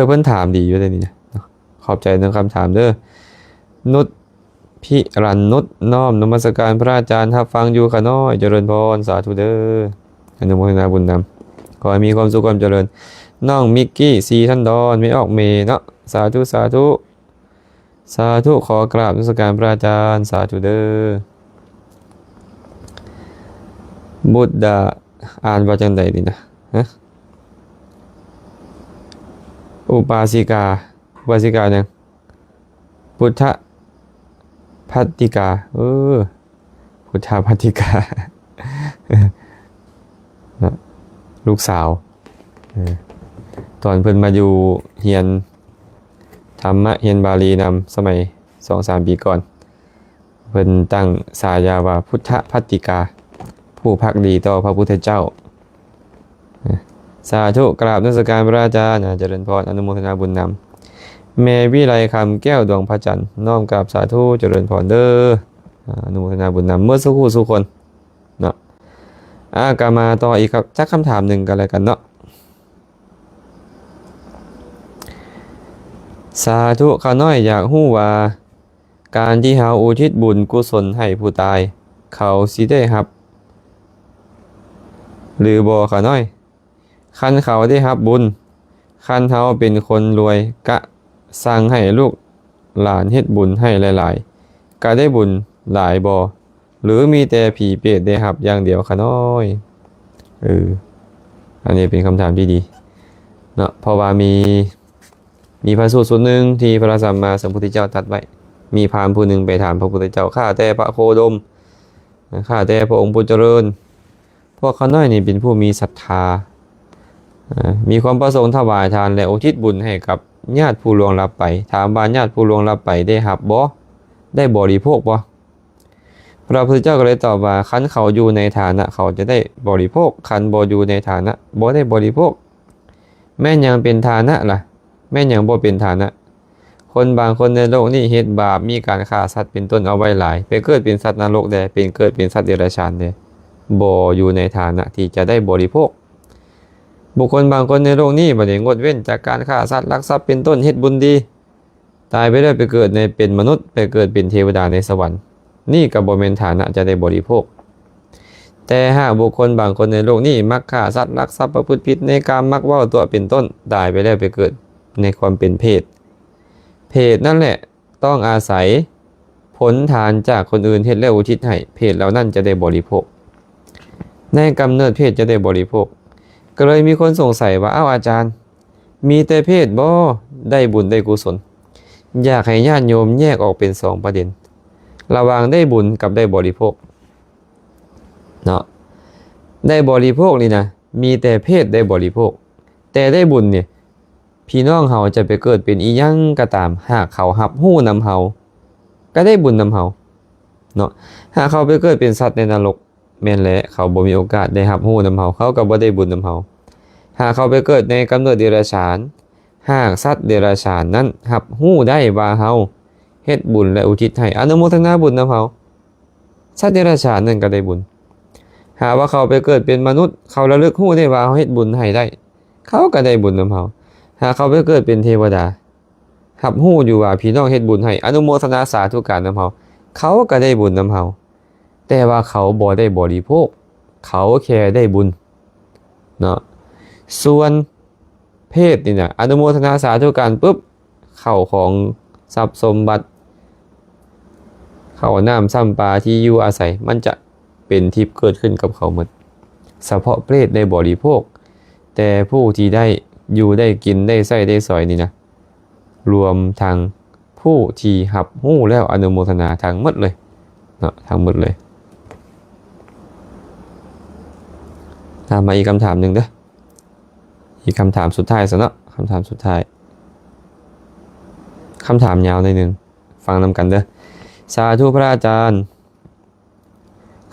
เพิ่นถามดีอยู่เลยนี่นะขอบใจในคำถามเด้อนุชพิรันนุชน้อมนมัสการพระอาจารย์รับฟังอยู่ค่ะน้อยเจริญพรสาธุเด้ออนุโมทนาบุญนำขอให้มีความสุขความเจริญน้องมิกกี้ซีท่านดอนไม่ออกเมเนาะสาธุขอกราบนมัสการพระอาจารย์สาธุเด้อบุตรดาอ่านว่าจังใดดีนะฮะอุปาสิกาเนี่ยพุทธภัตติกาพุทธภัตติกา ลูกสาวตอนเพิ่นมาอยู่เฮียนธรรมะเฮียนบาลีนำสมัย 2-3 ปีก่อนเพิ่นตั้งฉายาว่าพุทธภัตติกาผู้ภักดีต่อพระพุทธเจ้าสาธุกราบนมัสการพระอาจารย์เจริญพรอนุโมทนาบุญนำแม่วิไลคำแก้วดวงพระจันทร์น้อมกราบสาธุเจริญพรเด้ออนุโมทนาบุญนำเมื่อสักครู่สุคนเนาะก็มาต่ออีกครับจักคำถามหนึ่งกันเลยกันเนาะ สาธุข้าน้อยอยากฮู้ว่าการที่เฮาอุทิศบุญกุศลให้ผู้ตายเขาสิได้รับหรือบ่ข้าน้อยคันเขาได้รับบุญคันเฮาเป็นคนรวยกะสั่งให้ลูกหลานเฮ็ดบุญให้หลายๆก็ได้บุญหลายบ่หรือมีแต่ผีเปรตได้รับอย่างเดียวข้าน้อยอันนี้เป็นคำถามที่ดีเนาะเพราะว่ามีพระสูตรส่วนหนึ่งที่พระสัมมาสัมพุทธเจ้าตรัสไว้มีพราหมณ์ผู้หนึ่งไปถามพระพุทธเจ้าข้าแต่พระโคดมข้าแต่พระองค์ผู้เจริญพวกข้าน้อยนี่เป็นผู้มีศรัทธามีความประสงค์ถวายทานและอุทิศบุญให้กับญาติผู้ล่วงลับไปถามว่าญาติผู้ล่วงลับไปได้รับบ่ได้บริโภคบ่พระพุทธเจ้าก็เลยตอบว่าคันเขาอยู่ในฐานะเขาจะได้บริโภคคันบ่อยู่ในฐานะบ่ได้บริโภคแม่นยังเป็นฐานะล่ะแม่นยังบ่เป็นฐานะคนบางคนในโลกนี้เฮ็ดบาปมีการฆ่าสัตว์เป็นต้นเอาไว้หลายไปเกิดเป็นสัตว์นรกได้เป็นเกิดเป็นสัตว์เดรัจฉานได้บ่อยู่ในฐานะที่จะได้บริโภคบุคคลบางคนในโลกนี้บ่ได้งดเว้นจากการฆ่าสัตว์ลักทรัพย์เป็นต้นเฮ็ดบุญดีตายไปได้ไปเกิดในเป็นมนุษย์ไปเกิดเป็นเทวดาในสวรรค์นี่ก็บ่แม่นฐานะจะได้บริโภคแต่หากบุคคลบางคนในโลกนี้มักฆ่าสัตว์ลักทรัพย์ประพฤติผิดในกามมักเว้าตัวเป็นต้นตายไปแล้วไปเกิดในความเป็นเพศนั่นแหละต้องอาศัยผลทานจากคนอื่นเฮ็ดแล้วอุทิศให้เพศเหล่านั้นจะได้บริโภคในกำเนิดเพศจะได้บริโภคก็เลยมีคนสงสัยว่าอ้าวอาจารย์มีแต่เพศบ่ได้บุญได้กุศลอยากให้ญาติโยมแยกออกเป็น2ประเด็นระหว่างได้บุญกับได้บริโภคเนาะได้บริโภคนี่นะมีแต่เพศได้บริโภคแต่ได้บุญเนี่ยพี่น้องเฮาจะไปเกิดเป็นอีหยังก็ตามหากเขารับรู้นำเฮาก็ได้บุญนำเฮาเนาะหากเขาไปเกิดเป็นสัตว์ในนรกแม่นแหละเขาบ่มีโอกาสได้รับรู้นำเฮาเขาก็บ่ได้บุญนำเฮาหากเขาไปเกิดในกำเนิดเดรัจฉานหากสัตว์เดรัจฉานนั้นรับรู้ได้ว่าเฮาเฮ็ดบุญและอุทิศให้อนุโมทนาบุญนำเฮาสัตว์เดรัจฉานนั้นก็ได้บุญหากว่าเขาไปเกิดเป็นมนุษย์เขาระลึกรู้ได้ว่าเฮาเฮ็ดบุญให้ได้เขาก็ได้บุญนำเฮาหากเขาไปเกิดเป็นเทวดารับรู้อยู่ว่าพี่น้องเฮ็ดบุญให้อนุโมทนาสาธุการนำเฮาเขาก็ได้บุญนำเฮาแต่ว่าเขาบ่ได้บริโภคเขาแค่ได้บุญเนาะส่วนเพศนี่นะอนุโมทนาสาธุการปุ๊บเข้าของทรัพย์สมบัติเข้าน้ำซ้ำปลาที่อยู่อาศัยมันจะเป็นทิพย์เกิดขึ้นกับเขาหมดเฉพาะเพศได้บริโภคแต่ผู้ที่ได้อยู่ได้กินได้ใช้ได้สอยนี่นะรวมทางผู้ที่รับรู้แล้วอนุโมทนาทั้งหมดเลยเนาะทั้งหมดเลยถามมาอีกคำถามหนึ่งเด้ออีกคำถามสุดท้ายซะเนาะคำถามสุดท้ายคำถามยาวหน่อยหนึ่งฟังนำกันเด้อสาธุพระอาจารย์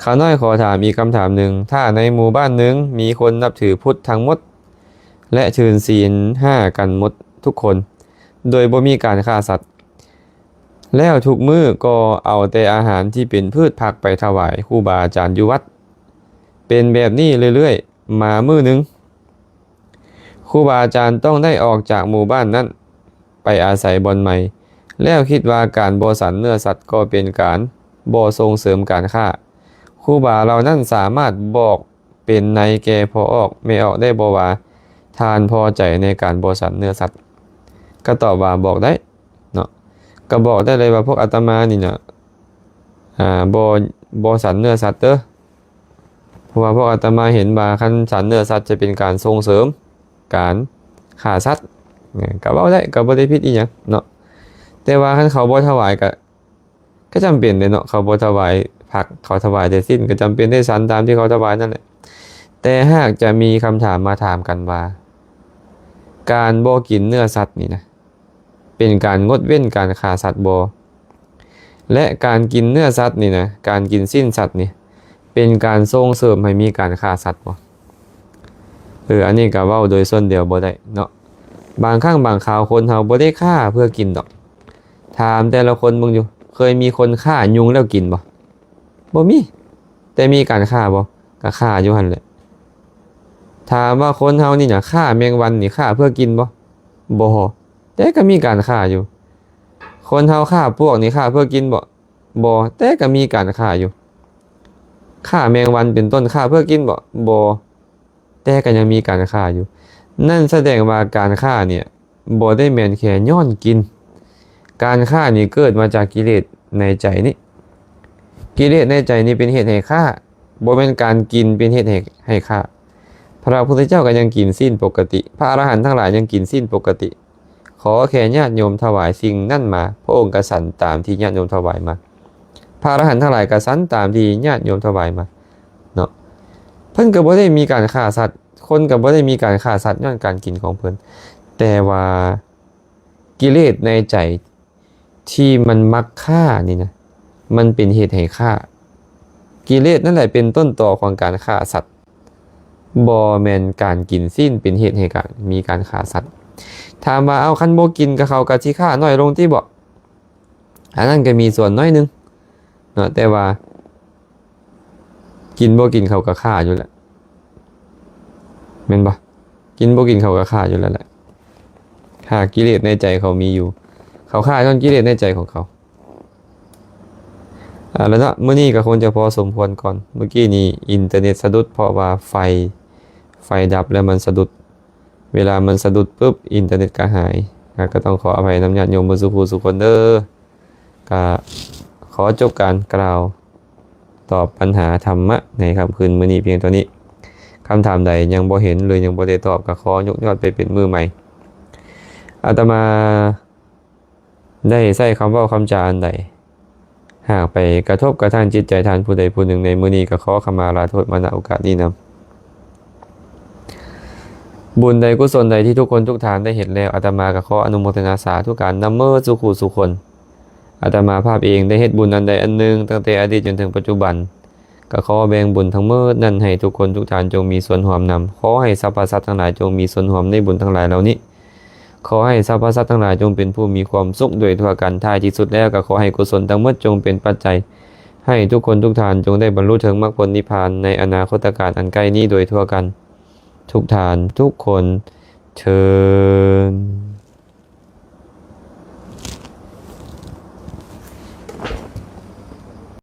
ข้าน้อยขอถามอีกคำถามหนึ่งถ้าในหมู่บ้านหนึ่งมีคนนับถือพุทธทั้งหมดและถือศีล5กันหมดทุกคนโดยบ่มีการฆ่าสัตว์แล้วทุกมื้อก็เอาแต่อาหารที่เป็นพืชผักไปถวายครูบาอาจารย์อยู่วัดเป็นแบบนี้เรื่อยๆมามื้อนึงครูบาอาจารย์ต้องได้ออกจากหมู่บ้านนั้นไปอาศัยบ่อนใหม่แล้วคิดว่าการบ่สันเนื้อสัตว์ก็เป็นการบ่ส่งเสริมการฆ่าครูบาเรานั้นสามารถบอกเป็นในแก่พอออกไม่ออกได้บ่ว่าทานพอใจในการบ่สันเนื้อสัตว์ก็ตอบว่าบอกได้เนาะก็บอกได้เลยว่าพวกอาตมานี่เนาะบ่สันเนื้อสัตว์เด้อเพราะว่าพวกอาตมาเห็นว่าคันสันเนื้อสัตว์จะเป็นการส่งเสริมการฆ่าสัตว์ก็เว้าได้ก็บ่ได้ผิดอีหยังเนาะแต่ว่าคันเขาบ่ถวายก็จำเป็นเด้เนาะเขาบ่ถวายผักเขาถวายแต่สิ้นก็จำเป็นได้สันตามที่เขาถวายนั่นแหละแต่หากจะมีคำถามมาถามกันว่าการบ่กินเนื้อสัตว์นี่นะเป็นการงดเว้นการฆ่าสัตว์บ่และการกินเนื้อสัตว์นี่นะการกินสิ้นสัตว์นี่เป็นการส่งเสริมให้มีการฆ่าสัตว์บ่อันนี้ก็เว้าโดยส่วนเดียวบ่ได้เนาะบางครั้งบางคราวคนเฮาบ่ได้ฆ่าเพื่อกินดอกถามแต่ละคนมึงอยู่เคยมีคนฆ่ายุงแล้วกินบ่มีแต่มีการฆ่าบ่ก็ฆ่าอยู่หั่นแหละถามว่าคนเฮานี่น่ะฆ่าแมงวันนี่ฆ่าเพื่อกินบ่ แต่ก็มีการฆ่าอยู่คนเฮาฆ่าพวกนี้ฆ่าเพื่อกินบ่แต่ก็มีการฆ่าอยู่ฆ่าแมงวันเป็นต้นฆ่าเพื่อกินบ่แต่ก็ยังมีการฆ่าอยู่นั่นแสดงว่าการฆ่าเนี่ยบ่ได้แม่นแค่ย้อนกินการฆ่านี่เกิดมาจากกิเลสในใจนี่กิเลสในใจนี่เป็นเหตุให้ฆ่าบ่เป็นการกินเป็นเหตุให้ฆ่าพระพุทธเจ้าก็ยังกินสิ้นปกติพระอรหันต์ทั้งหลายยังกินสิ้นปกติขอแค่ญาติโยมถวายสิ่งนั่นมาพระองค์กสันตามที่ญาติโยมถวายมาพระอรหันต์ทั้งหลายกสันตามที่ญาติโยมถวายมาเนาะเพิ่นก็บ่ได้มีการฆ่าสัตว์คนก็บ่ได้มีการฆ่าสัตว์ย้อนการกินของเพิ่นแต่ว่ากิเลสในใจที่มันมักฆ่านี่นะมันเป็นเหตุให้ฆ่ากิเลสนั่นแหละเป็นต้นตอของการฆ่าสัตว์บ่แม่นการกินสิ้นเป็นเหตุให้การมีการฆ่าสัตว์ถามว่าเอาคันบ่กินกับเขาก็สิฆ่าน้อยลงที่บ่อันนั้นก็มีส่วนน้อยนึงเนาะแต่ว่ากินบ่กินเขาก็ฆ่าอยู่แหละแม่นบ่กินบ่กินเขาก็ฆ่าอยู่แล้วแหละฆ่ากิเลสในใจเขามีอยู่เขาฆ่าจนกิเลสในใจของเขาแล้วเนาะมื้อนี้ก็คงจะพอสมควรก่อนเมื่อกี้นี้อินเทอร์เน็ตสะดุดเพราะว่าไฟดับแล้วมันสะดุดเวลามันสะดุดปุ๊บอินเทอร์เน็ตก็หายก็ต้องขออภัยนำญาติโยมสุขคนเด้อก็ขอจบการกล่าวตอบปัญหาธรรมะในค่ำคืนมื้อนี้เพียงเท่านี้คำถามใดยังบ่เห็นหรือยังบ่ได้ตอบก็ขอยกยอดไปเป็นมือใหม่อาตมาได้ใช้คำเว้าคำจาอันใดหากไปกระทบกระทั่งจิตใจท่านผู้ใดผู้หนึ่งในมื้อนี้ก็ขอขมาลาโทษมาณโอกาสนี้นำบุญใดกุศลใดที่ทุกคนทุกทานได้เห็นแล้วอาตมาก็ขออนุโมทนาสาธุการนำเมื่อสุคนอาตมาภาพเองได้เฮ็ดบุญอันใดอันหนึ่งตั้งแต่อดีตจนถึงปัจจุบันก็ขอแบ่งบุญทั้งหมดนั้นให้ทุกคนทุกทานจงมีส่วนร่วมนำขอให้สรรพสัตว์ทั้งหลายจงมีส่วนร่วมในบุญทั้งหลายเหล่านี้ขอให้สรรพสัตว์ทั้งหลายจงเป็นผู้มีความสุขโดยทั่วกันท้ายที่สุดแล้วก็ขอให้กุศลทั้งหมดจงเป็นปัจจัยให้ทุกคนทุกทานจงได้บรรลุถึงมรรคผลนิพพานในอนาคตการอันใกล้นี้โดยทั่วกันทุกทานทุกคนเชิญ